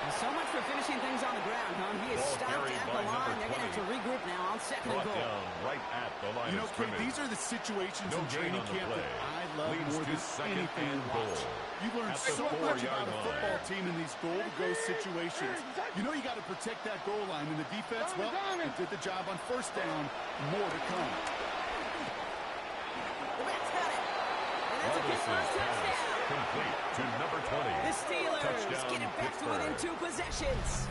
And so much for finishing things on the ground, huh? He is Ball stopped carried at by the line. number They're going to have to 20. regroup now on 2nd and Brought goal. down right at the line You know, of Kate, scrimmage. these are the situations No in gain training on the camp play. that I love Leads more to than 2nd anything and to watch. goal. You learn At the so much 4-yard about a line. football team in these goal-to-go situations. You know you got to protect that goal line, and the defense, well, they did the job on 1st down. More to come. The Mets got it. And that's a kick for a touchdown. Complete. to number 20. The Steelers Touchdown, get it back to within 2 possessions.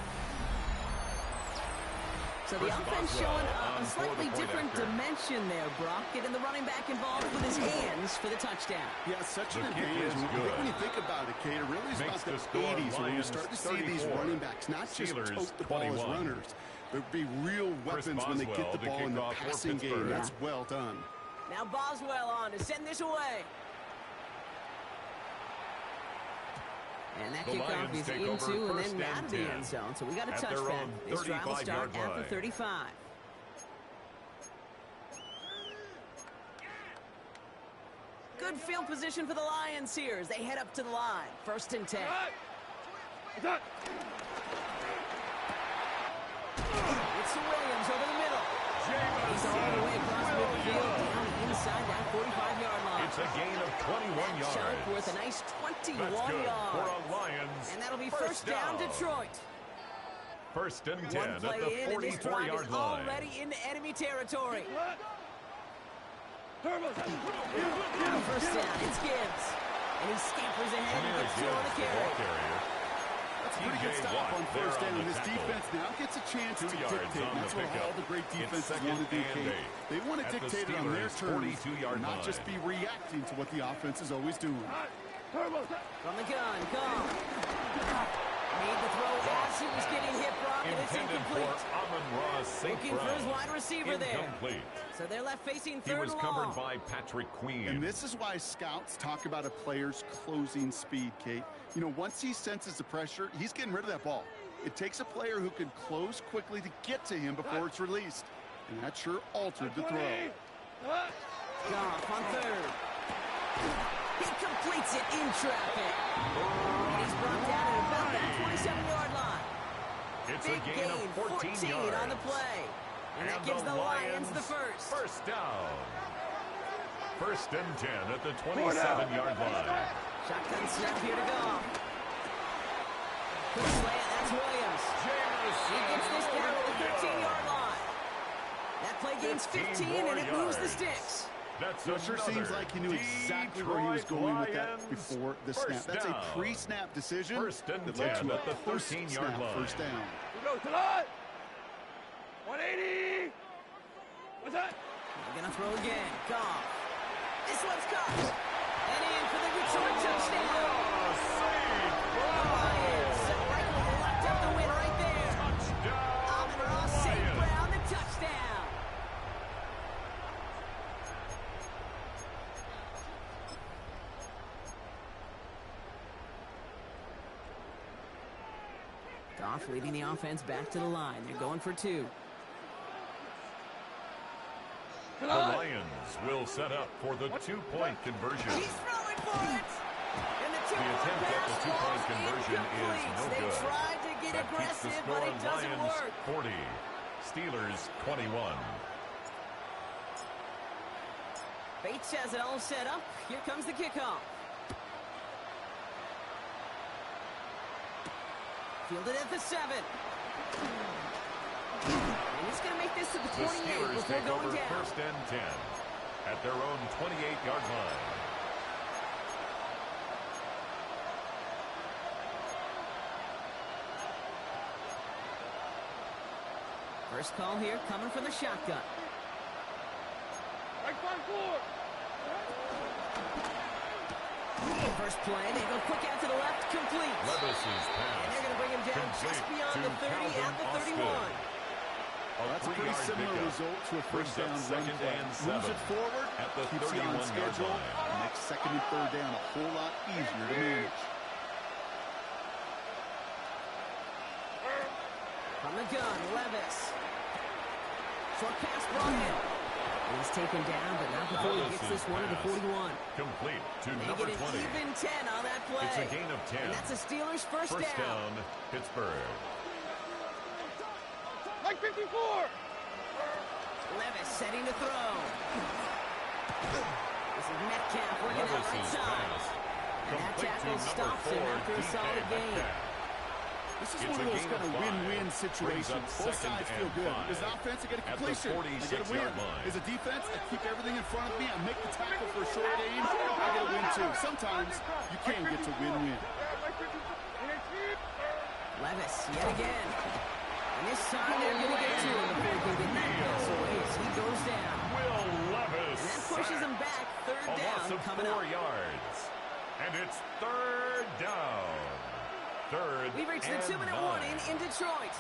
So the offense showing a slightly different dimension there, Brock. Getting the running back involved with his hands for the touchdown. Yeah, such an advantage. When you think about it, Kate, it really is about the 80s when you start to see these running backs not just tote the ball as runners. There'll be real weapons when they get the ball in the passing game. That's well done. Now Boswell on to send this away. And that kickoff is into and then out of the end zone. So we got a touchback. This drive will start at the 35. Good field position for the Lions here as they head up to the line. 1st and 10. It's Williams over the middle. He's all the way across midfield down inside that 45-yard line. It's a gain of 21 yards. Chunk worth a nice 21 That's good yards. for a Lions. And that'll be first down, Detroit. 1st and 10 at the 44-yard line. Already into enemy territory. First down, it's Gibbs. And he scampers ahead and gets 2 on the carry. That's a pretty good stop on 1st down. This defense now gets a chance to dictate. That's what all the great defenses want to do, Kate. They want to dictate it on their terms, not just be reacting to what the offense is always doing. From the gun, Gone. Made the throw as he was getting hit, Brock, and it's incomplete. Looking for his wide receiver there. So they're left facing 3rd and long. He was covered by Patrick Queen. And this is why scouts talk about a player's closing speed, Kate. You know, once he senses the pressure, he's getting rid of that ball. It takes a player who can close quickly to get to him before it's released. And that sure altered the throw. Goff on 3rd. He completes it in traffic. And he's brought down at about that 27-yard line. It's Big a gain of 14 yards. on the play. And that gives the Lions the first. First down. 1st and 10 at the 27-yard line. Shotgun snap here to go. Quick slant, that's Williams. He gets this down to the 13-yard line. That play gains 15 and it moves the sticks. It sure seems like he knew exactly where he was going with that before the snap. That's a pre-snap decision. 1st and 10 at the 13-yard line. First down. We go to the 180. What's that? They're going to throw again. Goff. This one's caught. And in for the return touchdown. The Lions rightly locked up the win right there. Amon-Ra St. Brown, the touchdown. Goff leading the offense back to the line. They're going for 2. The Lions will set up for the 2-point conversion. He's throwing for it. And the attempt at the 2-point conversion is no They good. tried to get That keeps the aggressive, score but it on doesn't Lions work. 40, Steelers 21. Bates has it all set up. Here comes the kickoff. Fielded at the 7. And he's going to make this to the 28 Steelers before take going over down. 1st and 10 at their own 28-yard line. First call here coming from the shotgun. Right front forward. First play, they go quick out to the left, complete. Levis's pass. And they're going to bring him down just beyond the 30 at the 31. Oh, that's a pretty similar result to a first down run play. Moves it forward, at the keeps it on 31-yard schedule, line. makes 2nd and 3rd down a whole lot easier to manage. From the gun, Levis. Short pass brought in. He's taken down, but not before he gets this one to the 41. Complete to They number get 20. an even 10 on that play. It's a gain of 10. And that's a Steelers first down, Pittsburgh. Like 54. Levis setting to throw. This is Metcalf working out right side. And that tackle stops him after a solid gain. This is one of those kind of win-win situations. Both sides feel good. As an offense, I get a completion. I get a win. As a defense, I keep everything in front of me. I make the tackle for a short game. I get a win, too. Sometimes you can get to win-win. Levis, yet again. And this time they're going to get to him before he can get that pass away as he goes down. Will Levis. And that pushes him back. Third A down loss of coming 4 up. yards. And it's third down. We've reached the 2-minute warning in Detroit.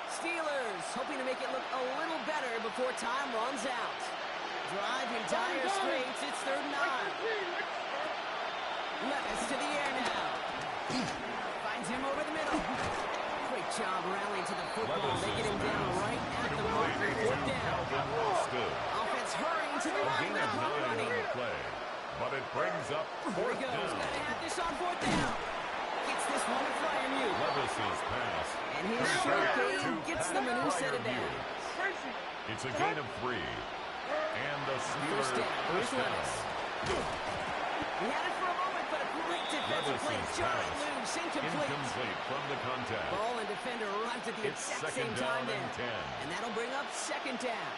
Steelers hoping to make it look a little better before time runs out. Driving dire straits, it's third and 9. Levis to the air now. Finds him over the middle. Great job rallying to the football, making him down right at the mark for fourth down. Offense hurrying to the line with a clock running. But it brings up Here fourth he goes. down. Gotta have this on fourth down. Gets this one to Fryermuth. Levis's pass. And his short game gets them a new set of downs. It's a gain of 3. And the Steelers First down. Here's Levis. He had it for a moment, but a great defensive play. Jarring loose, incomplete from the contact. Ball and defender arrives at the It's exact same second time down there. and 10. And that'll bring up second down.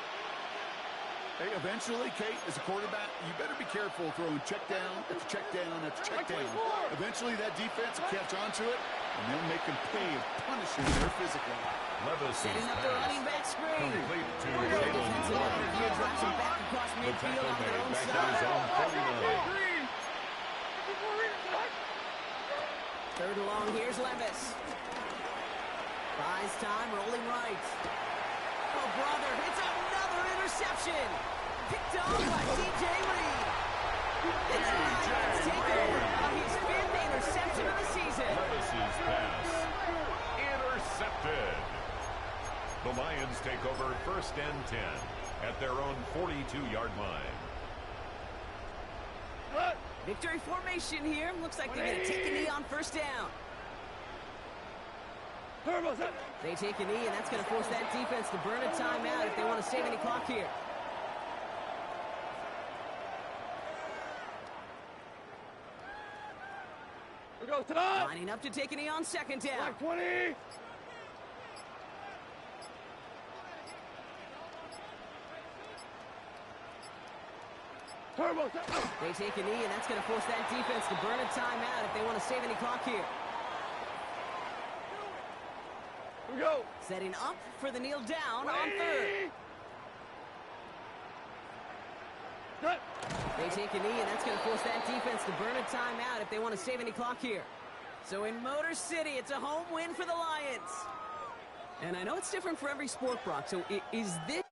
Hey, eventually, Kate, as a quarterback, you better be careful throwing check down after check down after check down. Eventually, that defense will catch on to it, and they'll make them pay and punish him there physically. Levis Setting up the running back screen. complete to Great Jalen defensive Warren. effort here, drives him back across The midfield tackle on their made own back to his side. own 49. Third and long, here's Levis. Buys time, rolling right. Oh, brother, it's another interception. Picked off by DJ Reed. And the Lions take over on his 5th interception of the season. Levis's pass intercepted. The Lions take over first and 10 at their own 42-yard line. Victory formation here. Looks like they're going to take a knee on first down. They take a knee, and that's going to force that defense to burn a timeout if they want to save any clock here. Lining up to take a knee on second down. 20. They take a knee, and that's going to force that defense to burn a timeout if they want to save any clock here. Here we go. Setting up for the kneel down on third. Cut. They take a knee, and that's going to force that defense to burn a timeout if they want to save any clock here. So in Motor City, it's a home win for the Lions. And I know it's different for every sport, Brock, so is this...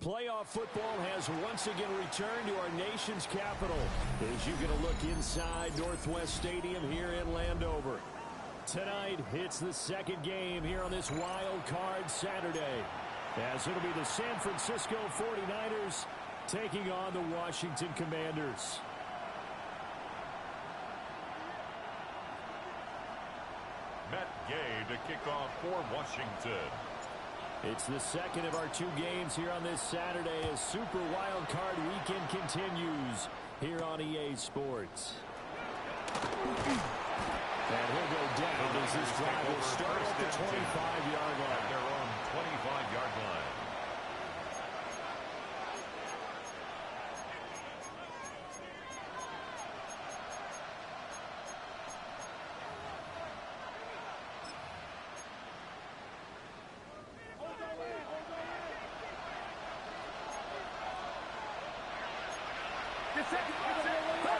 Playoff football has once again returned to our nation's capital as you get a look inside Northwest Stadium here in Landover. Tonight, it's the second game here on this wild card Saturday, as it'll be the San Francisco 49ers taking on the Washington Commanders. Matt Gay to kick off for Washington. It's the second of our two games here on this Saturday as Super Wild Card Weekend continues here on EA Sports. And he'll go down as this drive will start at the 25-yard line. At their own 25-yard line.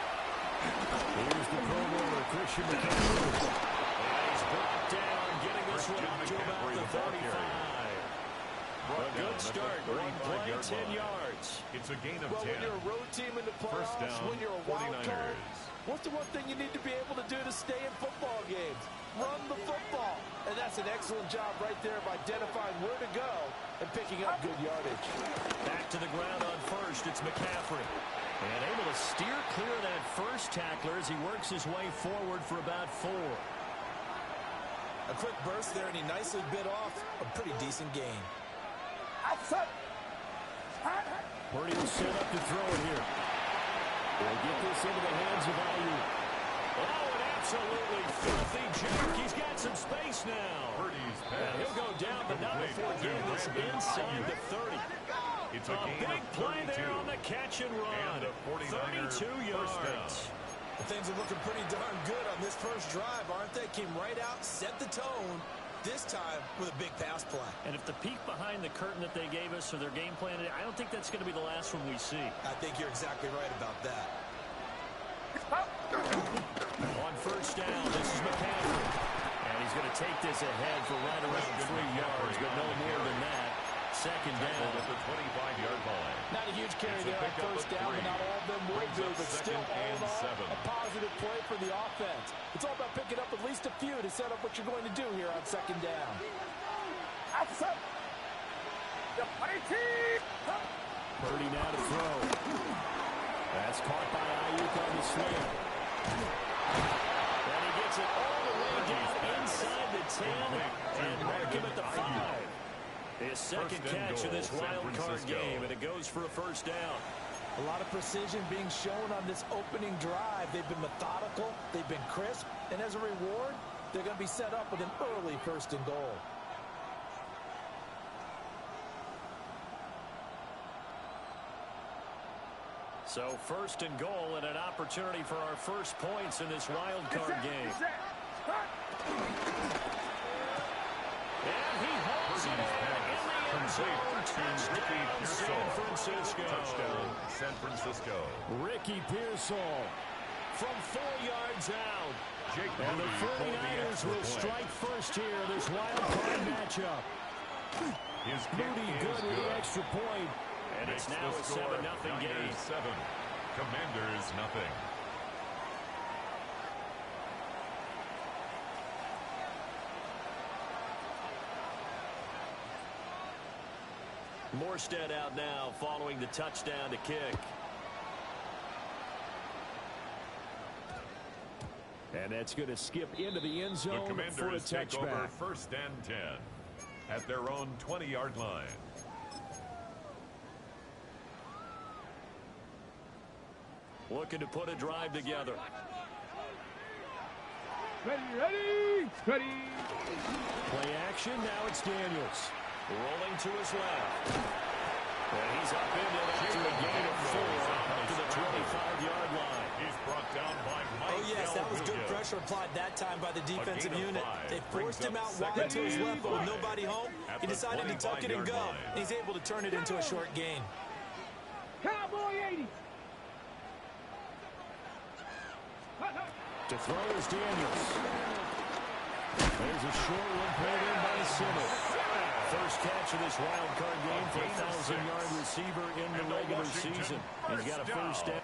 Here's the Pro Bowler, Christian McCaffrey. And he's brought down, getting this one up to about the 35. A good start, one play, 10 yards. It's a gain of 10. Well, when you're a road team in the First playoffs, down, when you're a wild card, 49ers. what's the one thing you need to be able to do to stay in football games? Run the football. And that's an excellent job right there of identifying where to go and picking up good yardage. Back to the ground on first, it's McCaffrey. And able to steer clear of that first tackler as he works his way forward for about 4. A quick burst there, and he nicely bit off a pretty decent gain. Purdy will set up to throw it here. They'll get this into the hands of Ayuk. Oh, an absolutely filthy jack. He's got some space now. Purdy's pass. And he'll go down, but not before getting this inside the 30. It's A a gain big of play 32. there on the catch and run. And the 49ers 32 first down. yards. Things are looking pretty darn good on this first drive, aren't they? Came right out, set the tone, this time with a big pass play. And if the peek behind the curtain that they gave us for their game plan, I don't think that's going to be the last one we see. I think you're exactly right about that. On first down, this is McCaffrey. And he's going to take this ahead for right around 3 yards, but no more than that. Second down. At the 25-yard line. Not a huge carry It's a there on pickup of first down, but 3. not all of them will Brings do, up but still second all in and all, 7. a positive play for the offense. It's all about picking up at least a few to set up what you're going to do here on second down. Purdy now to throw. That's caught by Ayuk on the slant. And he gets it all the way down inside the 10 and mark him at the 5. His second catch of this wild card game, and it goes for a first down. A lot of precision being shown on this opening drive. They've been methodical, they've been crisp, and as a reward, they're going to be set up with an early first and goal. So first and goal and an opportunity for our first points in this wild card game. And he holds it in the end zone. Touchdown, San Francisco. Touchdown, San Francisco. Ricky Pearsall from 4 yards out. And the 49ers will strike first here in this wild card matchup. His Moody good with the extra point. And Makes it's now the a score 7-0 game. 7. Commanders nothing. Morstead out now following the touchdown to kick. And that's going to skip into the end The zone for a Commanders take over touchback. first and 10 at their own 20-yard line. Looking to put a drive together. Ready. Play action, now it's Daniels. Rolling to his left. And he's up into that to a gain of 4 up to the 25-yard line. He's brought down by Mike. Oh, yes, that was good Delgado. pressure applied that time by the defensive gain of unit. 5 They brings forced him up out second wide to his and left, but with 5. nobody home, At he the decided to tuck it and 25-yard go. line. And he's able to turn it into a short gain. Cowboy 80. To throw is Daniels. There's a short one played in by Simmons. first catch of this wild card game for a 1,000-yard receiver in the regular season. He's got a first down.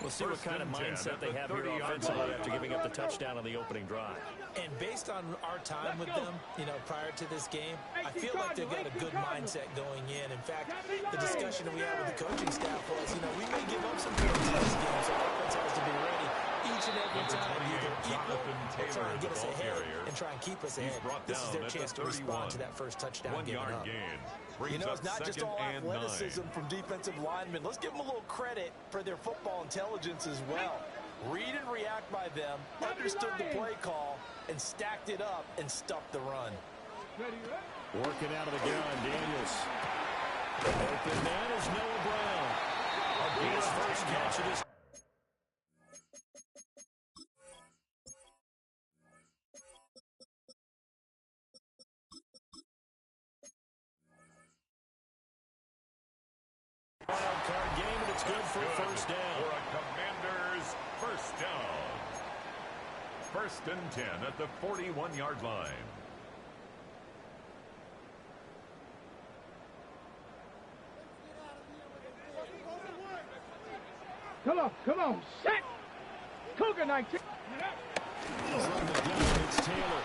We'll see what kind of mindset they have here offensively after giving up the touchdown on the opening drive. And based on our time with them, prior to this game, I feel like they've got a good mindset going in. In fact, the discussion that we had with the coaching staff was, we may give up some points in this game, so offense has to be ready each and every time, either equal or try and get us ahead and try and keep us ahead. This is their chance to respond to that first touchdown given up. It's not just all athleticism from defensive linemen. Let's give them a little credit for their football intelligence as well. Read and react by them, understood the play call, and stacked it up and stuffed the run. Working out of the gun, Daniels. Open man is Noah Brown. His first catch of this. Wild card game, and it's good for a first down. For a Commanders first down. 1st and 10 at the 41-yard line. Come on, set! Cougar 19! From the gun, it's Taylor.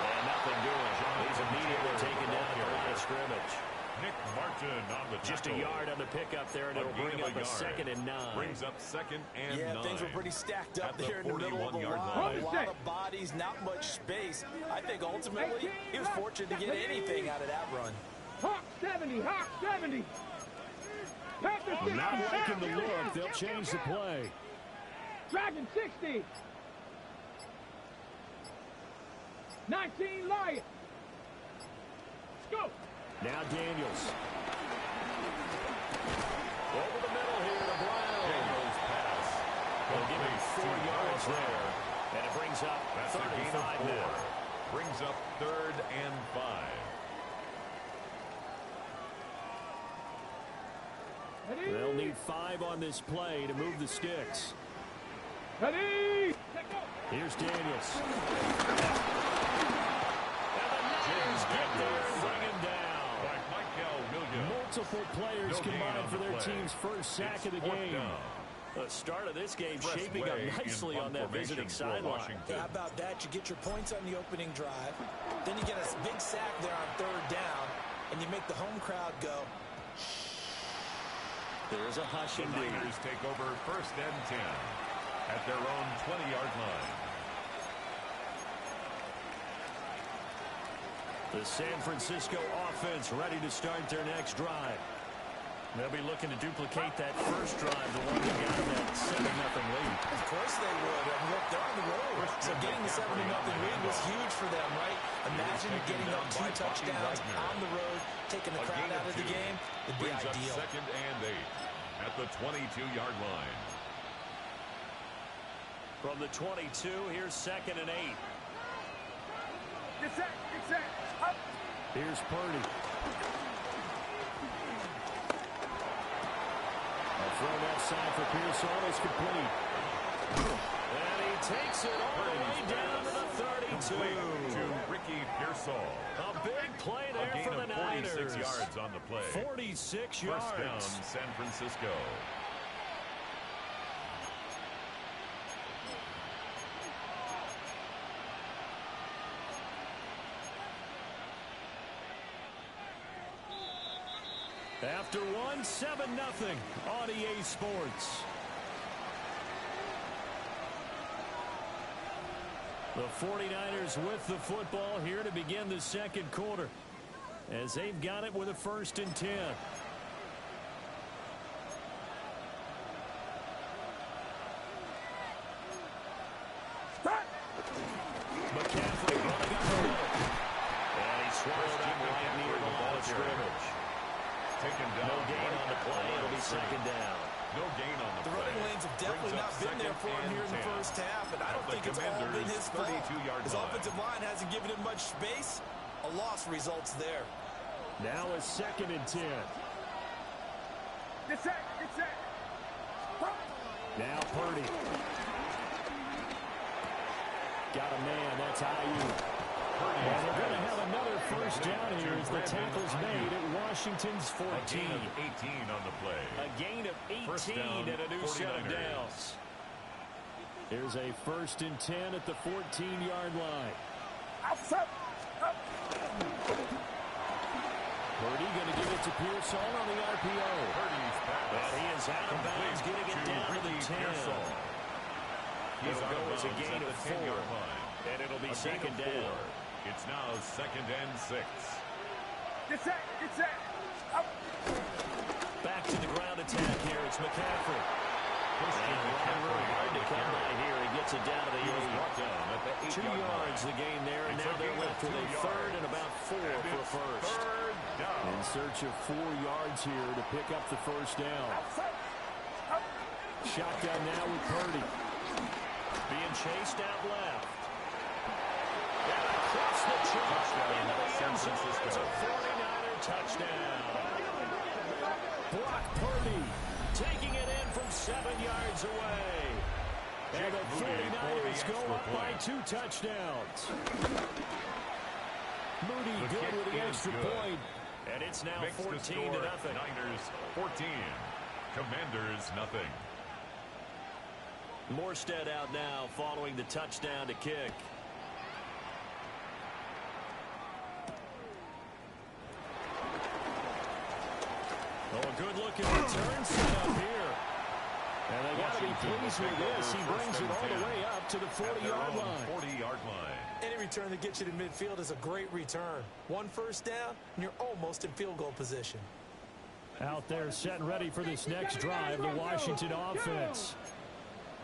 And nothing doing. He's immediately taken down at the line of scrimmage. Nick Martin on the Just a yard on the pickup there, and it'll bring up a 2nd and 9. Brings up 2nd and 9. Yeah, things were pretty stacked up there in the middle of the line. A lot of bodies, not much space. I think ultimately he was fortunate to get anything out of that run. Hawk 70, Hawk 70. Not liking the look. They'll change the play. Dragon 60. 19 Lion. Let's go. Now Daniels. Over the middle here to Brown. Daniels pass. They'll give him 4 yards there. And it brings up 35 now. Brings up 3rd and 5. They'll need 5 on this play to move the sticks. Ready. Here's Daniels. Get there and bring him down. Multiple players combined for their team's first sack of the game. The start of this game shaping up nicely on that visiting sideline. How about that? You get your points on the opening drive. Then you get a big sack there on 3rd down. And you make the home crowd go. There's a hush The indeed. Niners take over 1st and 10 at their own 20-yard line. The San Francisco offense ready to start their next drive. They'll be looking to duplicate that first drive, the one that got them that 7-0 lead. Of course they would. And look, they're on the road. So getting the 7-0 lead was huge for them, right? Imagine getting up 2 touchdowns on the road, taking the crowd out of the game. It'd be ideal. 2nd and 8 at the 22-yard line. From the 22, here's 2nd and 8. Get set, get set. Up. Here's Purdy. A throw left side for Pearsall is complete. And he takes it all the way down to the 32. To Ricky Pearsall. A big play there for the Niners. 46 yards on the play. 46 yards. First down, San Francisco. After 7-0 on EA Sports. The 49ers with the football here to begin the 2nd quarter, as they've got it with a 1st and 10. No gain on the play. It'll be second down. No gain on the play. The running lanes have definitely not been there for him here in the first half, and I don't think it's all been his fault. His offensive line hasn't given him much space. A loss results there. Now a 2nd and 10. Get set. Now Purdy. Got a man. That's Ayuk. And they're going to have another first down here as the tackle's made at Washington's 14. A gain of 18 on the play. A gain of 18 and a new set of downs. Here's a 1st and 10 at the 14-yard line. Purdy going to give it to Pearsall on the RPO. But he is out of bounds, getting it down to the 10. It'll go as a gain of 4. And it'll be second down. It's now 2nd and 6. Get set. Back to the ground attack here. It's McCaffrey. Hard to come by here. He gets it down to the 8. 2 yards the gain there, and now they're left with a 3rd and about 4 for a first. In search of 4 yards here to pick up the first down. Shotgun now with Purdy. Being chased out left. And across the chalk into the end zone. It's a 49er touchdown. Brock Purdy taking it in from 7 yards away. And the 49ers go up by 2 touchdowns. Moody good with the extra point. And it's now 14-0. Niners 14. Commanders nothing. Morstead out now following the touchdown to kick. Oh, a good-looking return set up here. And they got to be pleased with this. He brings it all the way up to the 40-yard line. 40-yard line. Any return that gets you to midfield is a great return. 1 first down, and you're almost in field goal position. Out there set and ready for this next drive, the Washington offense.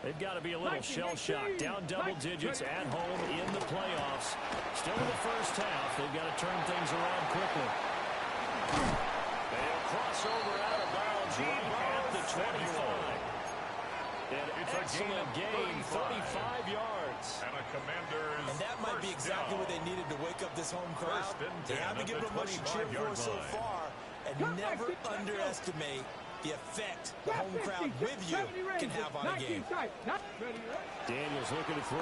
They've got to be a little shell-shocked. Down double digits at home in the playoffs. Still in the first half. They've got to turn things around quickly. They'll cross over out of bounds right at the 25. An excellent gain, 35 yards. And a Commanders. And that might be exactly what they needed to wake up this home crowd. They haven't given them much to cheer for so far. And never underestimate the effect the home crowd with you can have on a game. Daniels looking to throw.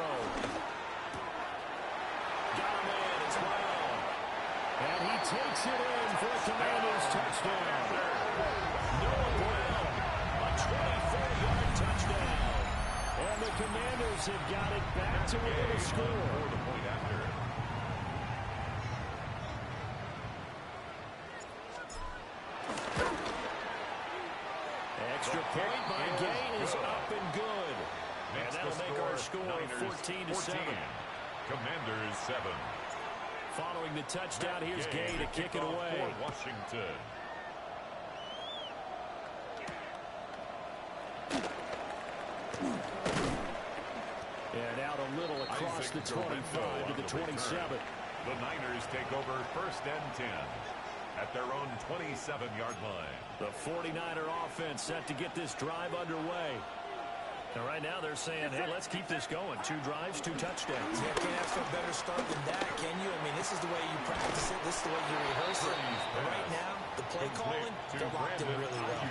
Got a man, it's Brown. And he takes it in for a Commanders touchdown. Noah Brown, a 24-yard touchdown. And the Commanders have got it back to within a score. The point after. Extra point by Gay is up and good. And that'll make our score 14-7. Commanders 7. Following the touchdown, here's Gay to kick it away. Washington. And out a little across the 25 to the 27. The Niners take over 1st and 10 at their own 27-yard line. The 49er offense set to get this drive underway. And right now they're saying, hey, let's keep this going. 2 drives, 2 touchdowns. Yeah, can't ask for a better start than that, can you? I mean, this is the way you practice it. This is the way you rehearse it. But right now, the play calling, they're locked in really well.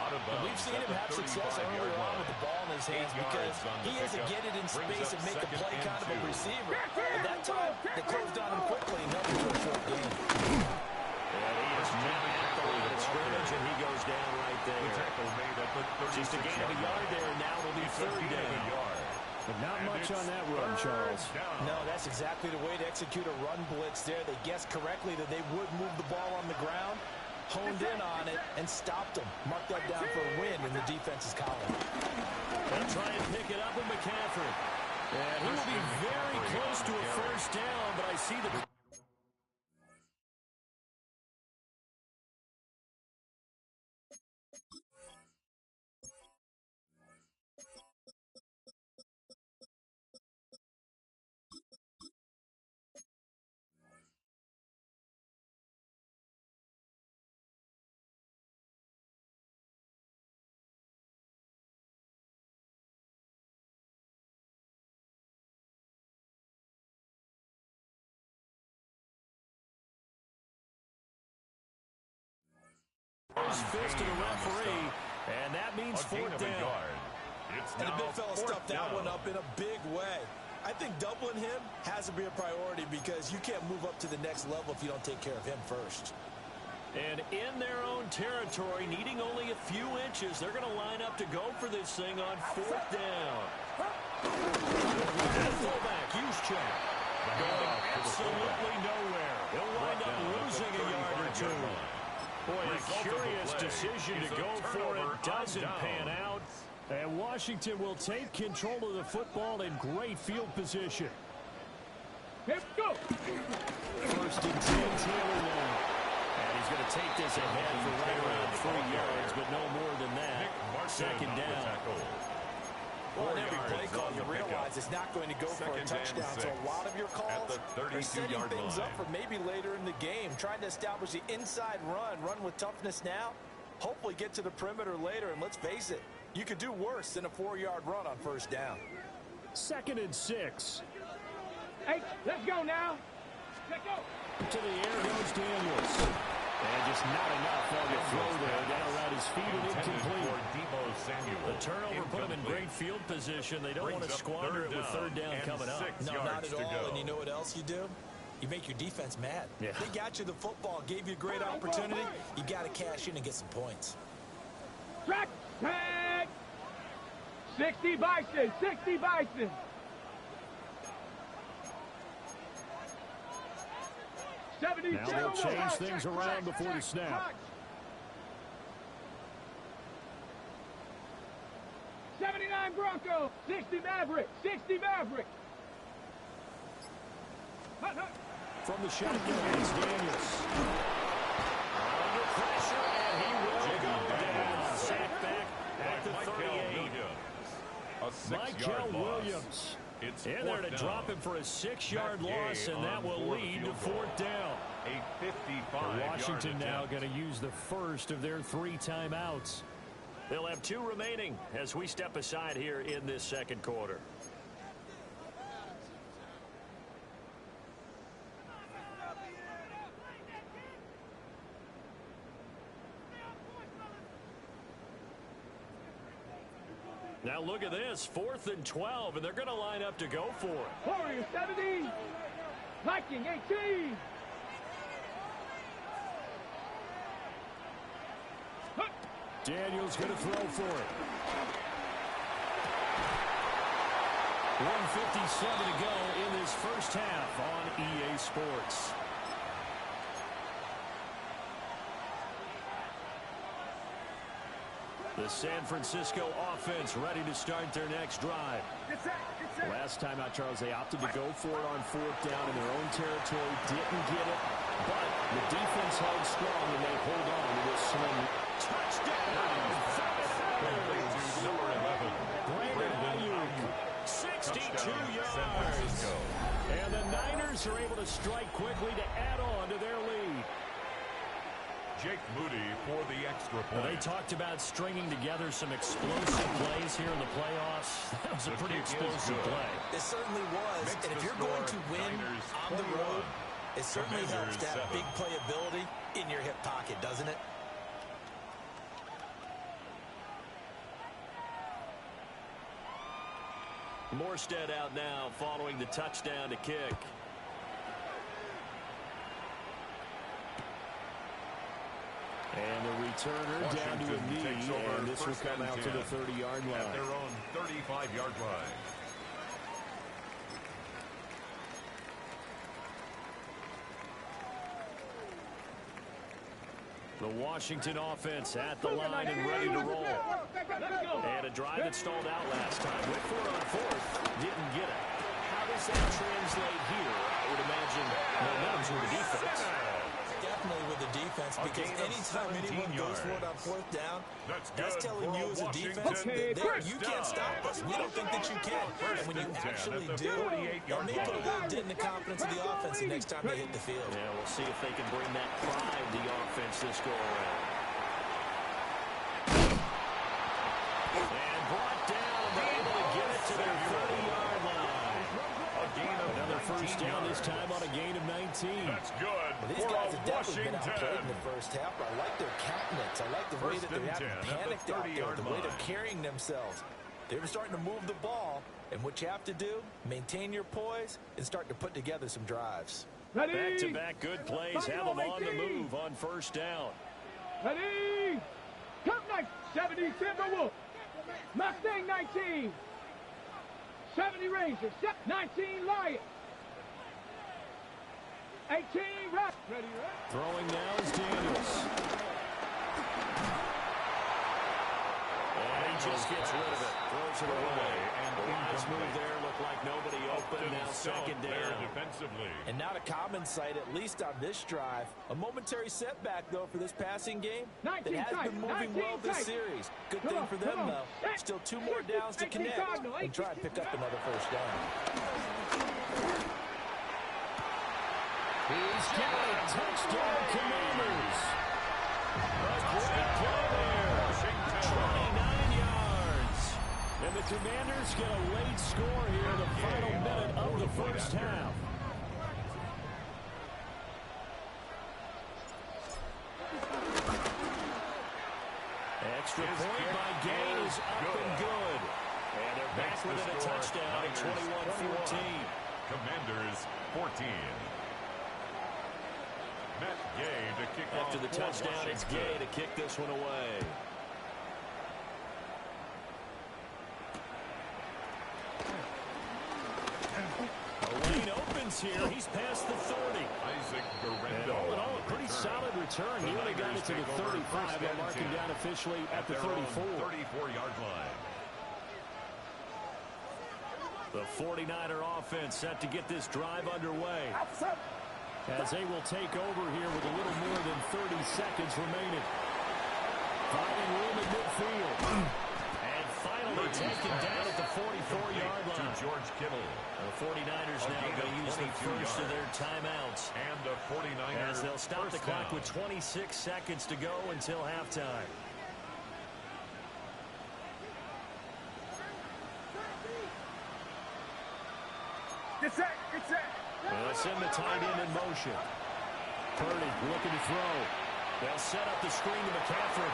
And we've seen him have success early on with the ball in his hands because he isn't getting it in space and make a play kind of a receiver. At that time, they closed on him quickly and held him to a short game. And he is jammed at the line of scrimmage, and he goes down right there. Just a gain of a yard there, and now it'll be 3rd down. But not much on that run, Charles. No, that's exactly the way to execute a run blitz there. They guessed correctly that they would move the ball on the ground, honed in on it, and stopped them. Mark that down for a win in the defense's column. They'll try and pick it up with McCaffrey. And he will be very close to a first down, but I see the closed fist to the referee, and that means fourth down. And the big fella stuffed that one up in a big way. I think doubling him has to be a priority because you can't move up to the next level if you don't take care of him first. And in their own territory, needing only a few inches, they're going to line up to go for this thing on fourth down. Fullback, Juszczyk. Going absolutely nowhere. He'll wind up losing a yard or two. Boy, a curious decision to go for it doesn't pan out. And Washington will take control of the football in great field position. Let's go. First and 10, Taylor Long. And he's going to take this ahead for right around 3 yards, but no more than that. Second down. Well, in every play call, you realize it's not going to go for a touchdown. So a lot of your calls are setting things up for maybe later in the game, trying to establish the inside run with toughness now, hopefully get to the perimeter later. And let's face it, you could do worse than a 4-yard run on first down. Second and 6. Hey, let's go now. Let's go. To the air goes Daniels. And just not enough on the throw there. Down around his feet and incomplete. The turnover put him in great field position. They don't want to squander it with third down coming up. No, not at all. And you know what else you do? You make your defense mad. Yeah. They got you the football, gave you a great opportunity. You got to cash in and get some points. Track tag. 60 Bison. 60 Bison. Now they'll change things around before the snap. 79 Bronco, 60 Maverick, 60 Maverick. From the shotgun, it's Daniels. Under pressure, and he will go down. Sacked back at the 38. Michael Williams. In there to drop him for a 6-yard loss, and that will lead to fourth down. A 55-yard Washington now going to use the first of their 3 timeouts. They'll have 2 remaining as we step aside here in this second quarter. Now look at this, 4th and 12, and they're going to line up to go for it. Warrior 70, Viking 18. Daniels going to throw for it. 1:57 to go in this first half on EA Sports. The San Francisco offense ready to start their next drive. Last time out, Charles, they opted to go for it on fourth down in their own territory. Didn't get it, but the defense held strong, and they hold on to this swing. Touchdown! Number 11. Brandon Ayuk, 62 yards. And the Niners are able to strike quickly to add on to their lead. Jake Moody for the extra point. Well, they talked about stringing together some explosive plays here in the playoffs. That was a pretty explosive play. It certainly was. And if you're going to win on the road, it certainly helps to have big playability in your hip pocket, doesn't it? Morstead out now following the touchdown to kick. And the returner down to a knee, and this will come out to the 30-yard line. At their own 35-yard line. The Washington offense at the line and ready to roll. And a drive that stalled out last time. Went for it on fourth. Didn't get it. How does that translate here? I would imagine momentum's with the defense. Definitely with the defense, because anytime anyone goes for it on fourth down, that's telling you as a defense that you can't stop us. We don't think that you can. And when you actually do, that may put a little dent in the confidence of the offense the next time they hit the field. Yeah, we'll see if they can bring that pride to the offense this go around. And brought down, but able to get it to their 30-yard line. A gain of another first down, this time on a gain of 19. That's good. Well, these guys have definitely been outplayed in the first half. I like their countenance. I like the way that they haven't panicked out there, the way they're carrying themselves. They're starting to move the ball, and what you have to do, maintain your poise and start to put together some drives. Back-to-back good plays have them on the move on first down. Ready? Come next, 70 Timberwolf. Mustang 19. 70 Rangers. 19 Lions. 18 Rock. Ready, right? Throwing now is Daniels. And he just gets rid of it. Throws it away. And the lines move there. Look like nobody open. Now second down. Defensively. And not a common sight, at least on this drive. A momentary setback, though, for this passing game that has been moving well this series. Good thing for them, though. Still 2 more downs to connect and try and pick up another first down. He's got it. Touchdown, Commanders. A great play there. 29 yards. And the Commanders get a late score here in the final minute of the first half. Extra point by Gain is up and good. And they're back within a touchdown at 21-14. Commanders 14. Matt Gay to kick off. After the touchdown, it's Gay to kick this one away. A lane opens here. He's past the 30. Isaac And all in all, a pretty solid return. He only got it to the 35. They'll mark him down officially at the 34. 34-yard line. The 49er offense set to get this drive underway, as they will take over here with a little more than 30 seconds remaining. Finding room at midfield. And finally taken down at the 44-yard line. To George Kittle. The 49ers now going to use the first of their timeouts. And the 49ers as they'll stop the clock with 26 seconds to go until halftime. They'll send the tight end in motion. Purdy looking to throw. They'll set up the screen to McCaffrey.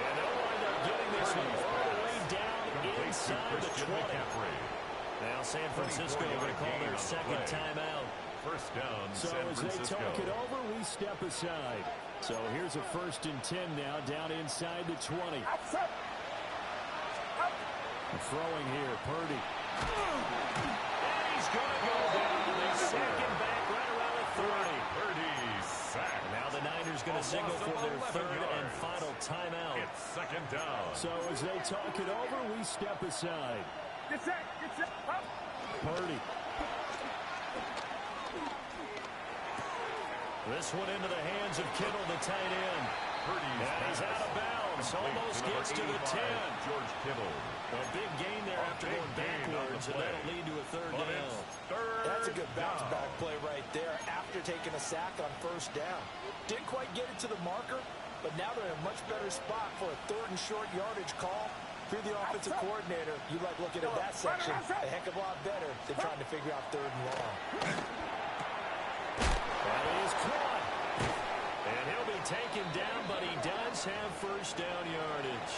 And they'll wind up getting this one all the way down inside the 20. Now San Francisco going to call their second timeout. First down, so as they talk it over, we step aside. So here's a 1st and 10 now down inside the 20. Throwing here, Purdy. And he's going to go down. They sack him back right around the 30. Purdy sacked. Now the Niners going to signal for their 3rd and final timeout. It's second down. So as they talk it over, we step aside. Purdy. This one into the hands of Kittle, the tight end. And he's out of bounce. Almost gets to the 10. George Kittle. A big gain there after going backwards, and that'll lead to a 3rd down. That's a good bounce-back play right there after taking a sack on 1st down. Didn't quite get it to the marker, but now they're in a much better spot for a 3rd and short yardage call. Through the offensive coordinator, you like looking at that section a heck of a lot better than trying to figure out 3rd and long. That is caught. And he'll be taken down, but he does have 1st down yardage.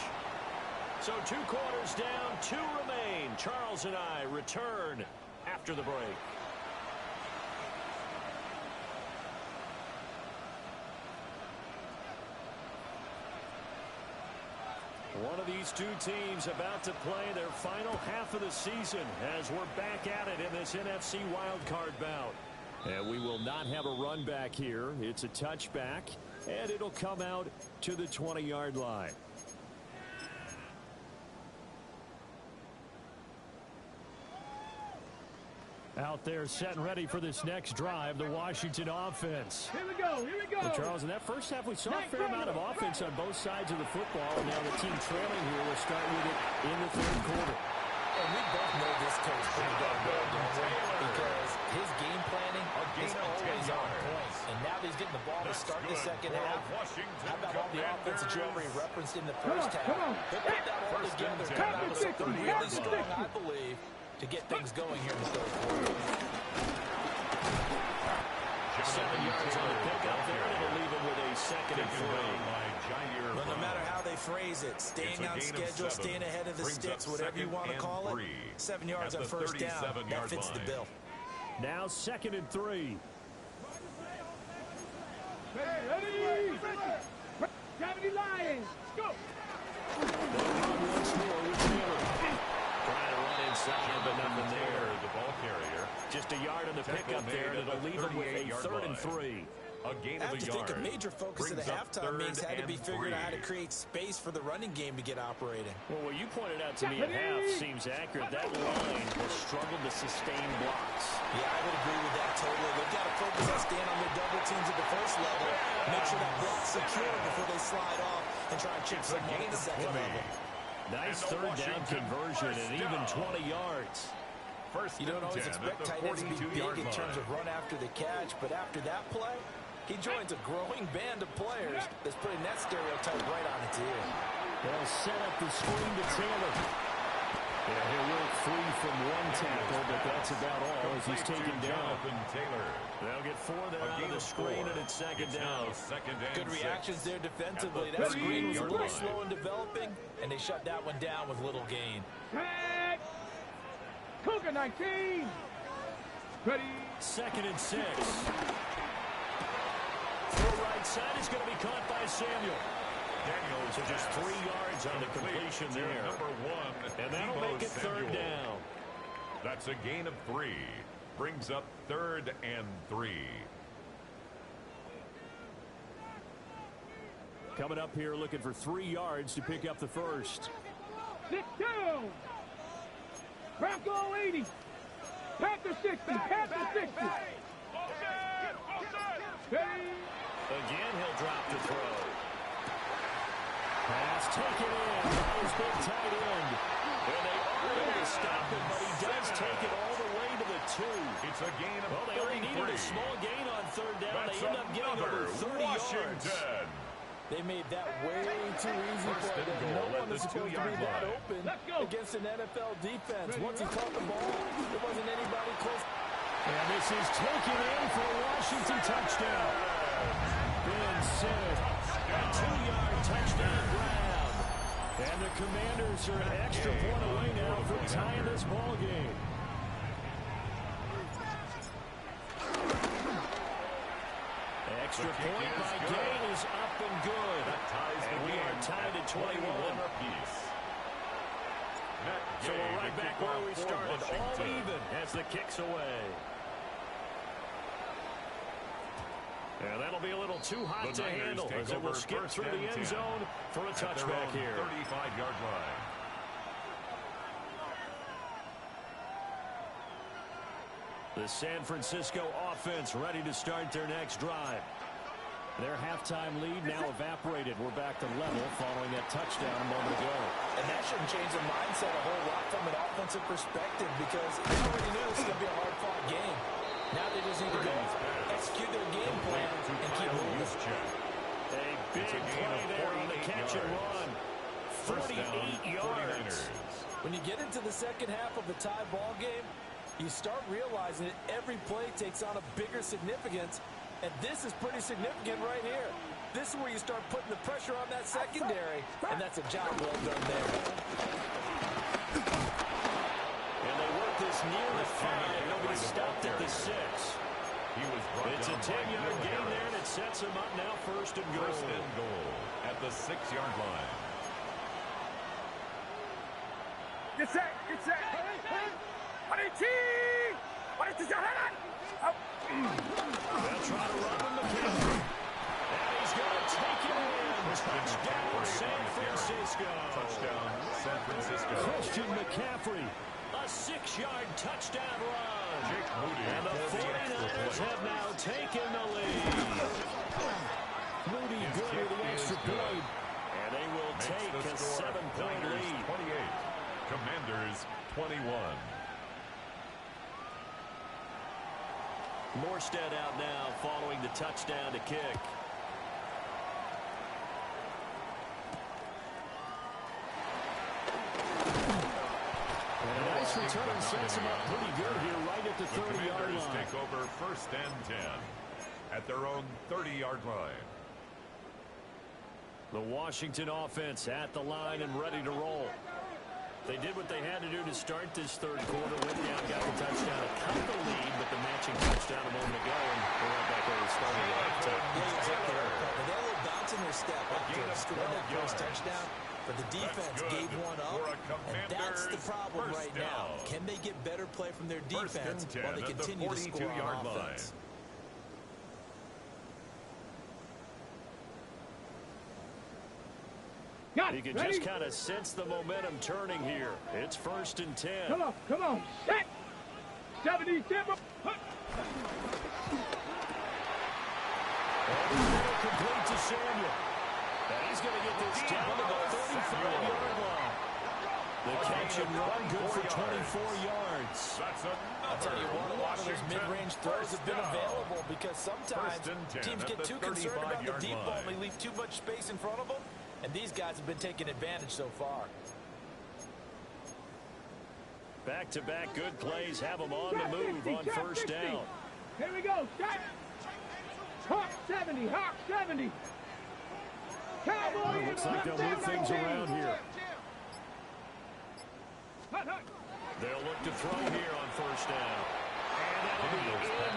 So 2 quarters down, 2 remain. Charles and I return after the break. One of these 2 teams about to play their final half of the season as we're back at it in this NFC wildcard bout. And we will not have a run back here. It's a touchback, and it'll come out to the 20-yard line. Out there set and ready for this next drive, the Washington offense. Here we go, here we go. Well, Charles, in that first half, we saw a fair amount of offense on both sides of the football, and now the team trailing here will start with it in the 3rd quarter. And we both know this coach pretty darn well, don't we? Because his game planning is always on point. And now that he's getting the ball to start the second half, how about all the offense that you already referenced in the first half? He'll put that all together, come out with something really strong, I believe, to get things going here in the third quarter. 7 yards on the pickup there, and it'll leave him with a second and 3. Well, no matter how they phrase it, staying on schedule, staying ahead of the sticks, whatever you want to call it, 7 yards on first down, that fits the bill. Now 2nd and 3. Ready! Gravity Lions, go! Once more with Taylor. Trying to run inside, but nothing there. The ball carrier. Just a yard on the pickup there, and it'll leave him with a 3rd and 3. A gain I of have to think a major focus of the halftime meetings had to be figuring out how to create space for the running game to get operating. Well, what you pointed out to me at half seems accurate. That line has struggled to sustain blocks. Yeah, I would agree with that totally. They've got to focus on staying on their double teams at the first level, make sure that block's secure before they slide off and try and chip someone at the second level. Nice 3rd down conversion and even 20 yards. You don't always expect tight ends to be big in terms of run after the catch, but after that play, he joins a growing band of players that's putting that stereotype right on its ear. They'll set up the screen to Taylor. Yeah, he'll work free from one tackle, but that's about all as he's taken down. They'll get 4 there out of the screen, and it's 2nd down. Good reactions there defensively. That screen was a little slow in developing, and they shut that one down with little gain. Cougar 19. Ready. 2nd and 6. Throw right side is going to be caught by Samuel. So just 3 yards on the completion there. And that'll make it 3rd down. That's a gain of 3. Brings up 3rd and 3. Coming up here looking for 3 yards to pick up the first. 6 down. Bronco 80. Panther 60. Panther 60. Again, he'll drop the throw. Pass taken in by his big tight end. And they are able to stop him, but he does take it all the way to the 2. It's a gain of 33. Well, they only needed a small gain on 3rd down. They end up getting over 30 yards. They made that way too easy for them. No one is supposed to be that open against an NFL defense. Once he caught the ball, there wasn't anybody close. And this is taken in for a Washington touchdown. Ben Simmons, a 2-yard touchdown grab. And the Commanders are an extra point away now from tying this ball game. Extra point by Gain is up and good. And we are tied at 21 apiece. So we're right back where we started, all even as the kick's away. And that'll be a little too hot to handle as it will skip through the end zone for a touchback here. 35-yard line. The San Francisco offense ready to start their next drive. Their halftime lead now evaporated. We're back to level following that touchdown a moment ago. And that shouldn't change the mindset a whole lot from an offensive perspective because they already knew this was going to be a hard-fought game. Now they just need to go execute their game plan and keep moving. A big play there on the catch and run. 48 yards. When you get into the second half of the tie ball game, you start realizing that every play takes on a bigger significance, and this is pretty significant right here. This is where you start putting the pressure on that secondary, and that's a job well done there. And they work this near the 5. Nobody stopped at the 6. It's a 10-yard gain there, and it sets him up now first and goal. First and goal at the 6-yard line. Get set. Get set. They'll try to run with McCaffrey. And he's going to take it in. Touchdown, San Francisco. Touchdown, San Francisco. Christian McCaffrey, a 6-yard touchdown run. Jake Moody. And the 49ers have now taken the lead. Moody good with the extra point. And they will take a 7-point lead. 28. Commanders 21. Morstead out now following the touchdown to kick. And a nice return sets him up pretty good here right at the 30-yard line. Take over 1st and 10 at their own 30-yard line. The Washington offense at the line and ready to roll. They did what they had to do to start this third quarter. Went down, got the touchdown, a cut the lead, but the matching touchdown a moment ago, and we're right back where we started. Yeah, exactly right. They had a little bounce in their step after scoring that first touchdown, but the defense gave one up, and that's the problem right now. Can they get better play from their defense while they continue to score on offense? You can just kind of sense the momentum turning here. It's 1st and 10. Come on, set. 77. Complete to Samuel. And he's going to get this down to the 35-yard line. The catch and run good for 24 yards. I'll tell you what, a lot of those mid-range throws have been available because sometimes teams get too concerned about the deep ball and they leave too much space in front of them. And these guys have been taking advantage so far. Back-to-back good plays have them on the move on 1st down. Here we go. Hawk 70. Hawk 70. Cowboy. Looks like they'll move things around here. They'll look to throw here on 1st down. And that'll be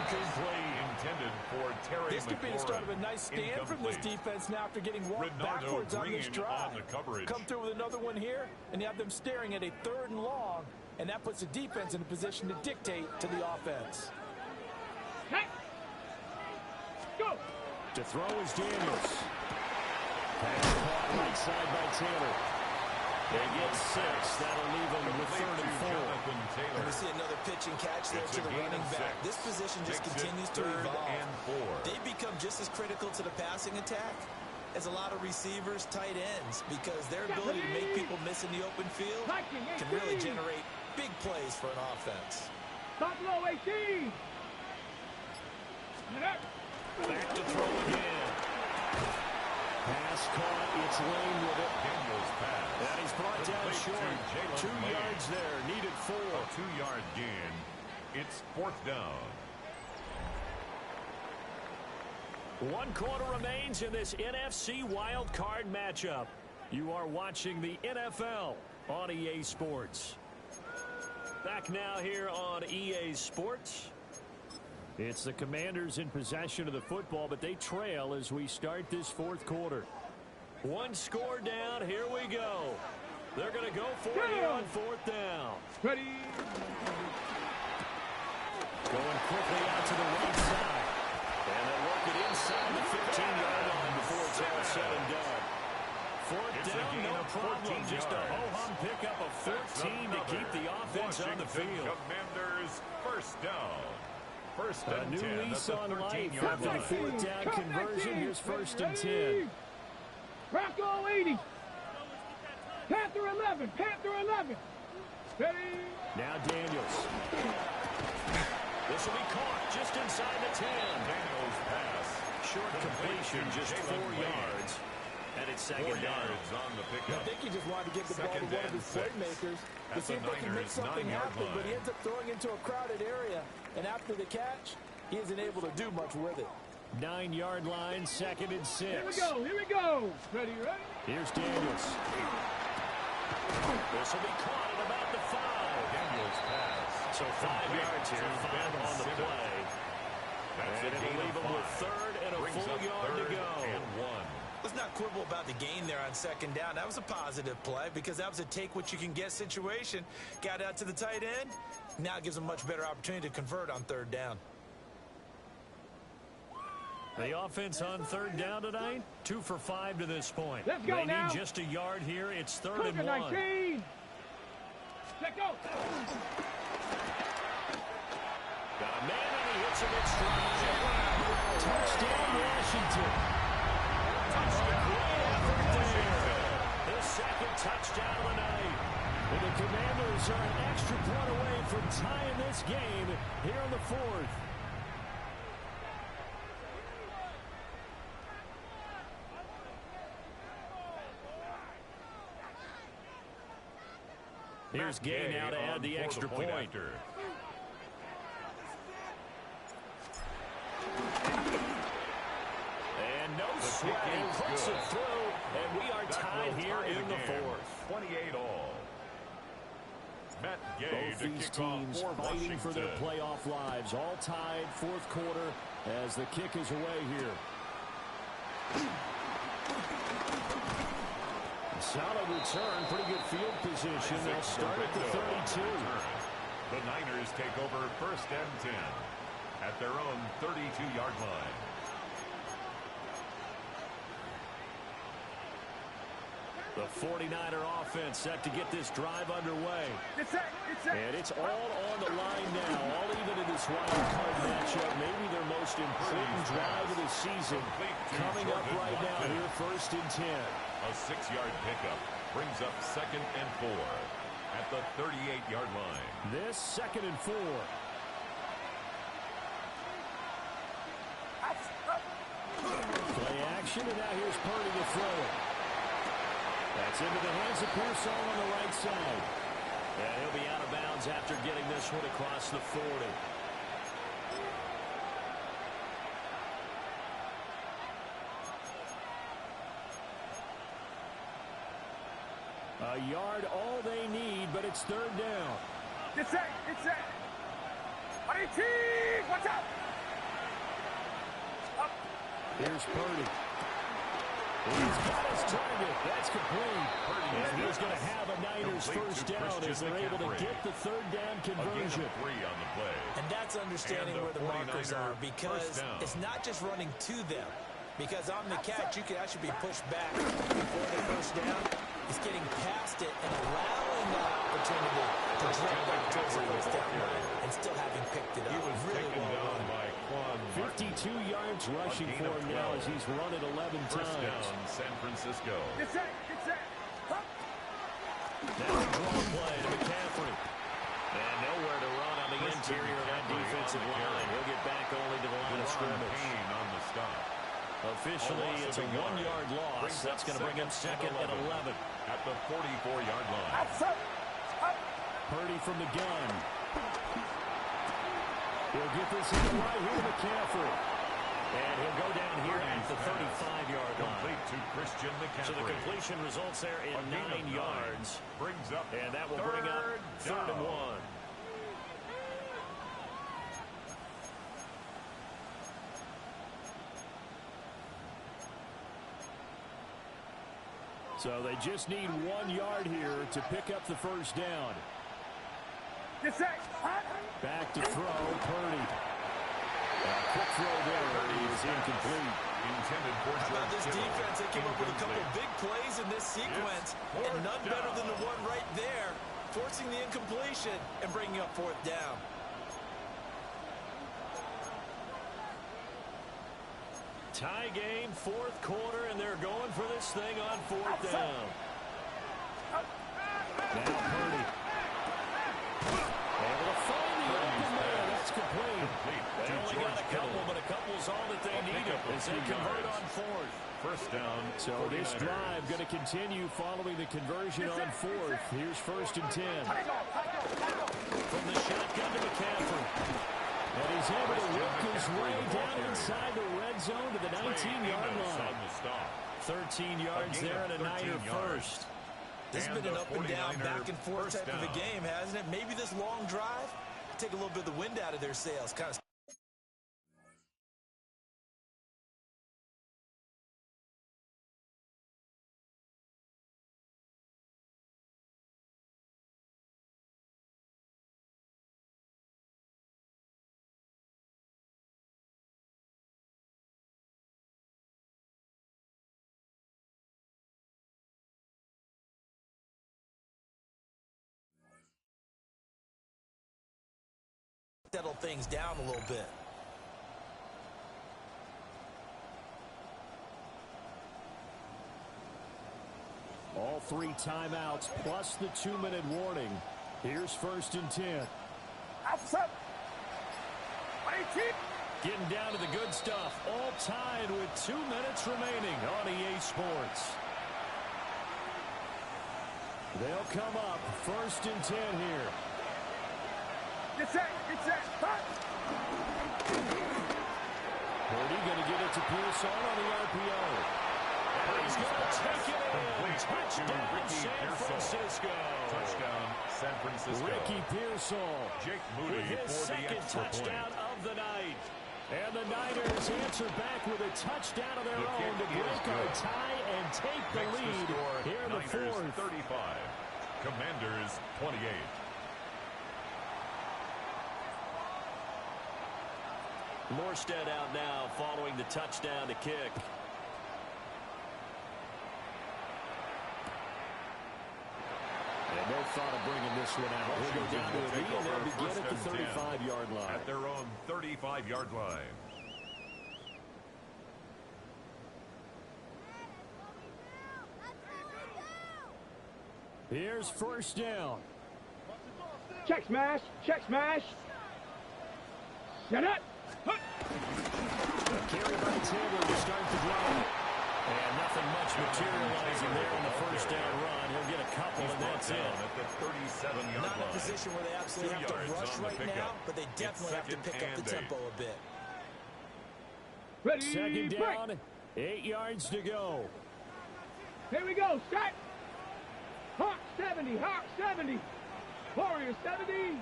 incomplete. Intended for Terry This could be the start of a nice stand from this defense now after getting walked backwards on this drive. Come through with another one here, and you have them staring at a 3rd and long, and that puts the defense in a position to dictate to the offense. Go. To throw is Daniels. Pass caught right side by Taylor. They get 6. That'll leave them with 3rd and 4. And we see another pitch and catch there to the running back. This position just continues to evolve. They become just as critical to the passing attack as a lot of receivers, tight ends, because their ability to make people miss in the open field can really generate big plays for an offense. Stop low, 18. Back to throw again. Pass caught. It's Lane with it. Daniels pass. And he's brought down short. 2 yards there. Needed 4. A 2-yard gain. It's 4th down. 1 quarter remains in this NFC wild card matchup. You are watching the NFL on EA Sports. Back now here on EA Sports. It's the Commanders in possession of the football, but they trail as we start this 4th quarter. 1 score down. Here we go. They're going to go for it here on 4th down. Ready. Going quickly out to the right side. And they'll work it inside the 15-yard line before it's all said and done. 4th down, no problem. Just a ho-hum pickup of 14 to keep the offense on the field. Commanders 1st down. 1st A and new 10 lease at the on 13 life yard after the line. 4th down conversion. Here's 1st and 10. Rocco 80. Panther 11. Panther 11. Ready. Now Daniels. This will be caught just inside the 10. Daniels pass. Short completion, just 4 yards. And it's 4 2nd down. yards on the I pickup. think he just wanted to give the ball to one of his playmakers to see if they can make something happen, but he ends up throwing into a crowded area, and after the catch, he isn't able to do much with it. 9-yard line, 2nd and 6. Here we go, here we go. Ready, ready? Here's Daniels. This will be caught at about the 5. Daniels pass. So 5 yards here, 5 on the play. And it'll leave him with 3rd and a full yard to go. And 1. Let's not quibble about the gain there on 2nd down. That was a positive play because that was a take-what-you-can-get situation. Got out to the tight end. Now it gives them a much better opportunity to convert on 3rd down. The offense on 3rd down tonight, 2 for 5 to this point. Let's go they now. need just a yard here. It's 3rd and 1. 19. Let go. Got a man and he hits him in stride. Touchdown Washington. Great effort there. His 2nd touchdown of the night. And the Commanders are an extra point away from tying this game here in the 4th. Here's Niners gain now to add the extra point. After. And no sweat. He puts it through, and we are tied here in the fourth. 28 all. Matt Gay Both these teams fighting for their playoff lives. All tied, fourth quarter, as the kick is away here. Solid return, pretty good field position. They'll start at the 32. The Niners take over 1st and 10 at their own 32-yard line. The 49er offense set to get this drive underway. And it's all on the line now, all even in this wild card matchup. Maybe their most important drive of the season coming up right now here, 1st and 10. A 6-yard pickup brings up 2nd and 4 at the 38-yard line. This 2nd and 4. Play action, and now here's Purdy to throw it. That's into the hands of Pearsall on the right side. And he'll be out of bounds after getting this one across the 40. A yard all they need, but it's 3rd down. Get set. Watch out. Up. Here's Purdy. He's got his target. That's complete. And he's going to have a Niners first down as they're able to get the 3rd down conversion. And that's understanding where the markers are, because it's not just running to them. Because on the catch, you can actually be pushed back before the first down. It's getting past it and allowing that opportunity to drop back towards the first down line and still having picked it up. He was really taken well down by Quan 52 yards rushing for him now as he's run it 11 First times. down, San Francisco. Get set. Now a draw play to McCaffrey. And nowhere to run on the interior of that defensive line. He'll get back only to the line of scrimmage. On the stop. Officially, it's a 1-yard loss. That's going to bring him 2nd and 11. At the 44-yard line. Purdy from the gun. He'll get this in right here to McCaffrey. And he'll go down here at the 35-yard line. Complete to Christian McCaffrey. So the completion results there in 9 yards. Brings up And that will bring up 3rd and 1. So they just need 1 yard here to pick up the first down. Back to throw, Purdy. Quick throw there is incomplete. Intended for How about this defense? They came up with a couple of big plays in this sequence, and none better than the one right there, forcing the incompletion and bringing up 4th down. Tie game, 4th quarter, and they're going for this thing on 4th down. Now Purdy. Able to find the open man. That's complete. They only got a couple, but a couple's all that they needed as they convert on 4th. First down. So this drive going to continue following the conversion on 4th. Here's 1st and 10. From the shotgun to McCaffrey. And he's able to work his way down inside the red zone to the 19-yard line. 13 yards there and a Niner first. This has been an up and down, back and forth type of a game, hasn't it? Maybe this long drive, take a little bit of the wind out of their sails. Kind of. Settle things down a little bit. All 3 timeouts plus the 2-minute warning. Here's 1st and 10. Getting down to the good stuff. All tied with 2 minutes remaining on EA Sports. They'll come up 1st and 10 here. Get set. Hut. Purdy going to give it to Pearson on the RPO. And he's going to take it in. Touchdown, San Francisco. Touchdown, San Francisco. Ricky Pearsall Jake Moody with his for the second extra touchdown point. of the night. And the Niners answer back with a touchdown of their own to break our tie and take the lead here in the fourth. 35. Commanders 28. Morstead out now following the touchdown to kick. And no thought of bringing this one out. We'll go down to a knee and they'll begin at the 35-yard line. At their own 35-yard line. Here's 1st down. Check smash. Get it. Carry by Taylor to start the drive. And nothing much materializing there in the 1st down run. He'll get a couple, and that's it. At the 37-yard Not in line. a position where they absolutely have to rush right now, but they definitely have to pick up the tempo a bit. Ready. 2nd break. down, 8 yards to go. Here we go. Set. Hawk 70. Warrior 70.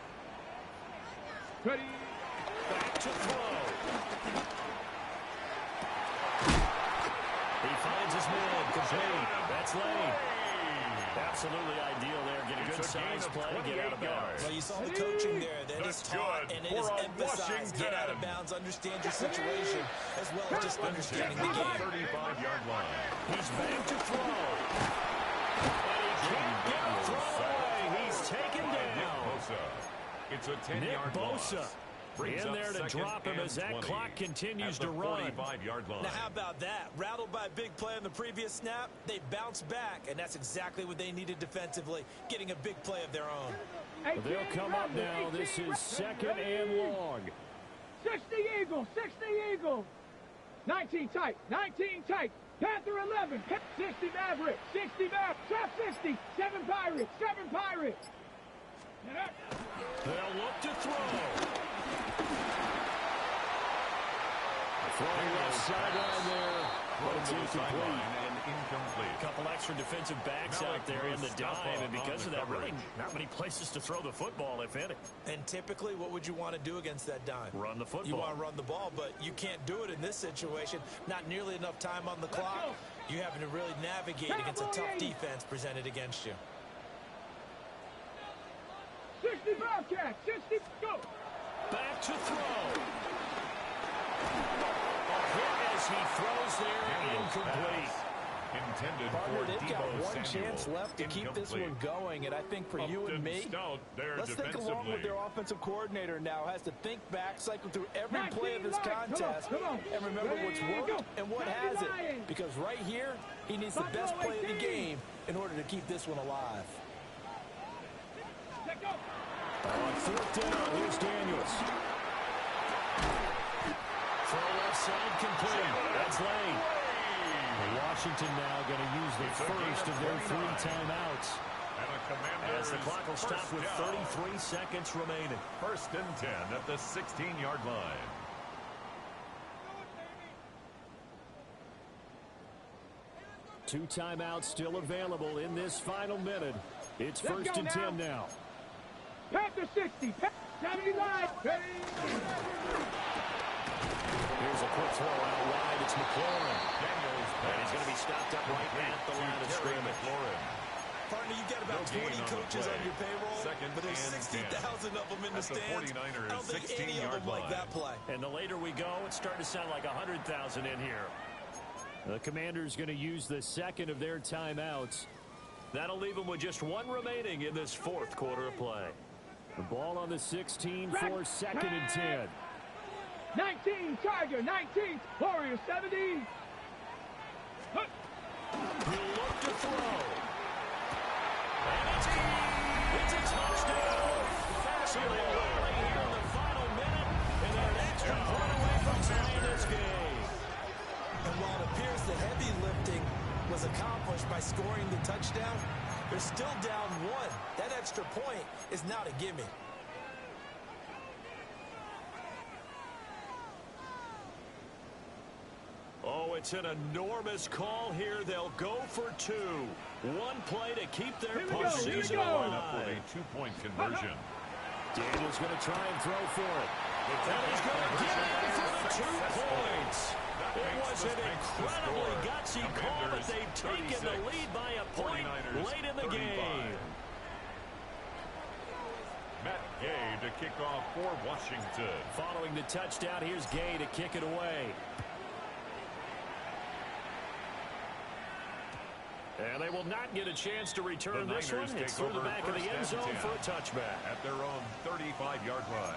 Ready. Back to throw. He finds his man. Complete. That's Lane. Absolutely ideal there. Get a good size play. Get out of bounds. Well, you saw the coaching there. That is taught and it is emphasized. Get out of bounds. Understand your situation as well as just understanding the game. 35-yard line. He's back to throw. And he can't get a throw away. He's taken down. It's a 10-yard Nick loss. Bosa in there to drop him as that clock continues to run. 45-yard line. Now, how about that? Rattled by a big play on the previous snap, they bounced back, and that's exactly what they needed defensively, getting a big play of their own. But they'll come up now. This is 2nd and long. 60 Eagle. 19 tight. Panther 11. 60 Maverick. Trap 60. 7 Pirates. They'll look to throw. Throwing left sideline there, but it's incomplete. A couple extra defensive backs out there in the dime, and because of that, really not many places to throw the football, if any. And typically, what would you want to do against that dime? Run the football. You want to run the ball, but you can't do it in this situation. Not nearly enough time on the clock. You having to really navigate against a tough defense presented against you. 60 Bobcat. 60. Go. Back to throw. As he throws there, incomplete. Intended Partner, for they've got Deebo one Samuel. chance left to keep this one going, and I think for you and me, let's think along with their offensive coordinator now. Has to think back, cycle through every play of this contest, and remember what's worked and what hasn't. Because right here, he needs the best play of the game in order to keep this one alive. On 4th down, here's Daniels. Throw left side complete. That's Lane. Washington now going to use the first of their 3 timeouts. As the clock will stop with 33 seconds remaining. 1st and 10 at the 16-yard line. Two timeouts still available in this final minute. It's 1st and 10 now. Panther 60. 79. Here's a quick throw out wide. It's McLaurin. And he's going to be stopped up right at the line of scrimmage. Partner, you've got about 20 coaches on your payroll, but there's 60,000 of them in the stands. I don't think any of them like that play. And the later we go, it's starting to sound like 100,000 in here. The Commanders going to use the second of their timeouts. That'll leave them with just one remaining in this 4th quarter of play. The ball on the 16 for 2nd and 10. 19, Tiger, 19, Warrior 70. He'll look to throw. And it's a touchdown. Fascinating rally here in the final minute. And they're an extra point away from tying this game. And while it appears the heavy lifting was accomplished by scoring the touchdown, they're still down extra point is not a gimme. Oh, it's an enormous call here. They'll go for two. One play to keep their postseason alive. With a two-point conversion. Daniel's going to try and throw for it. And he's going to get in for the 2 points. It was an incredibly gutsy call, but they've taken the lead by a point late in the game. Matt Gay to kick off for Washington. Following the touchdown, here's Gay to kick it away. And they will not get a chance to return this one. It's through the back of the end zone for a touchback. At their own 35-yard line.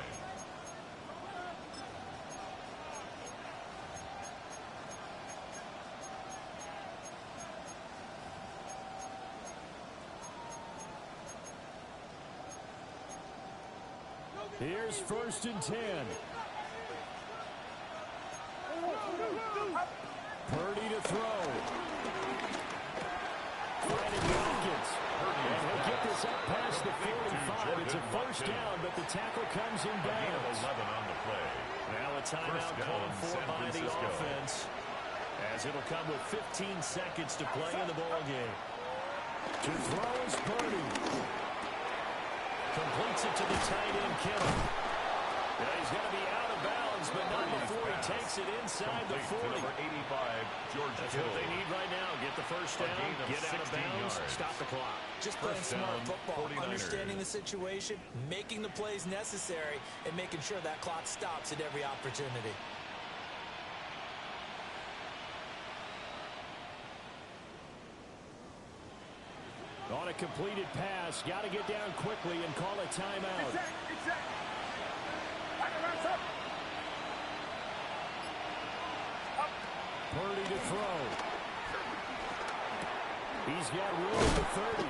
Here's 1st and 10. Purdy to throw. Finding Watkins. And he'll get this up past the 45. It's a first down, but the tackle comes in bounds. 11 on the play. Now a timeout called for by the offense, as it'll come with 15 seconds to play in the ball game. To throw is Purdy. Completes it to the tight end, Kittle. Yeah, he's going to be out of bounds, but not before he takes it inside the 40. Number 85, George That's Kittle. what they need right now. Get the first down, get out of bounds, stop the clock. Just playing smart down, football, 49ers. understanding the situation, making the plays necessary, and making sure that clock stops at every opportunity. On a completed pass, got to get down quickly and call a timeout. Purdy to throw. He's got room at the 30.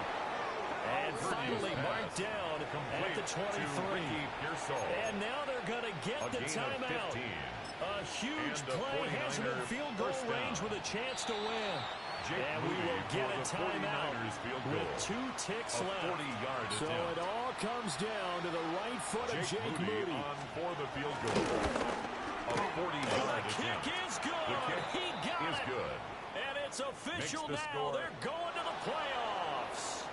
And finally marked down at the 23. And now they're going to get the timeout. A huge play has him in field goal range with a chance to win. And we will get a timeout with 2 ticks left. So it all comes down to the right foot of Jake Moody. On for the field goal. A 40-yard The kick is good. The kick He got is it. good. And it's official Makes the now. score. They're going to the playoffs.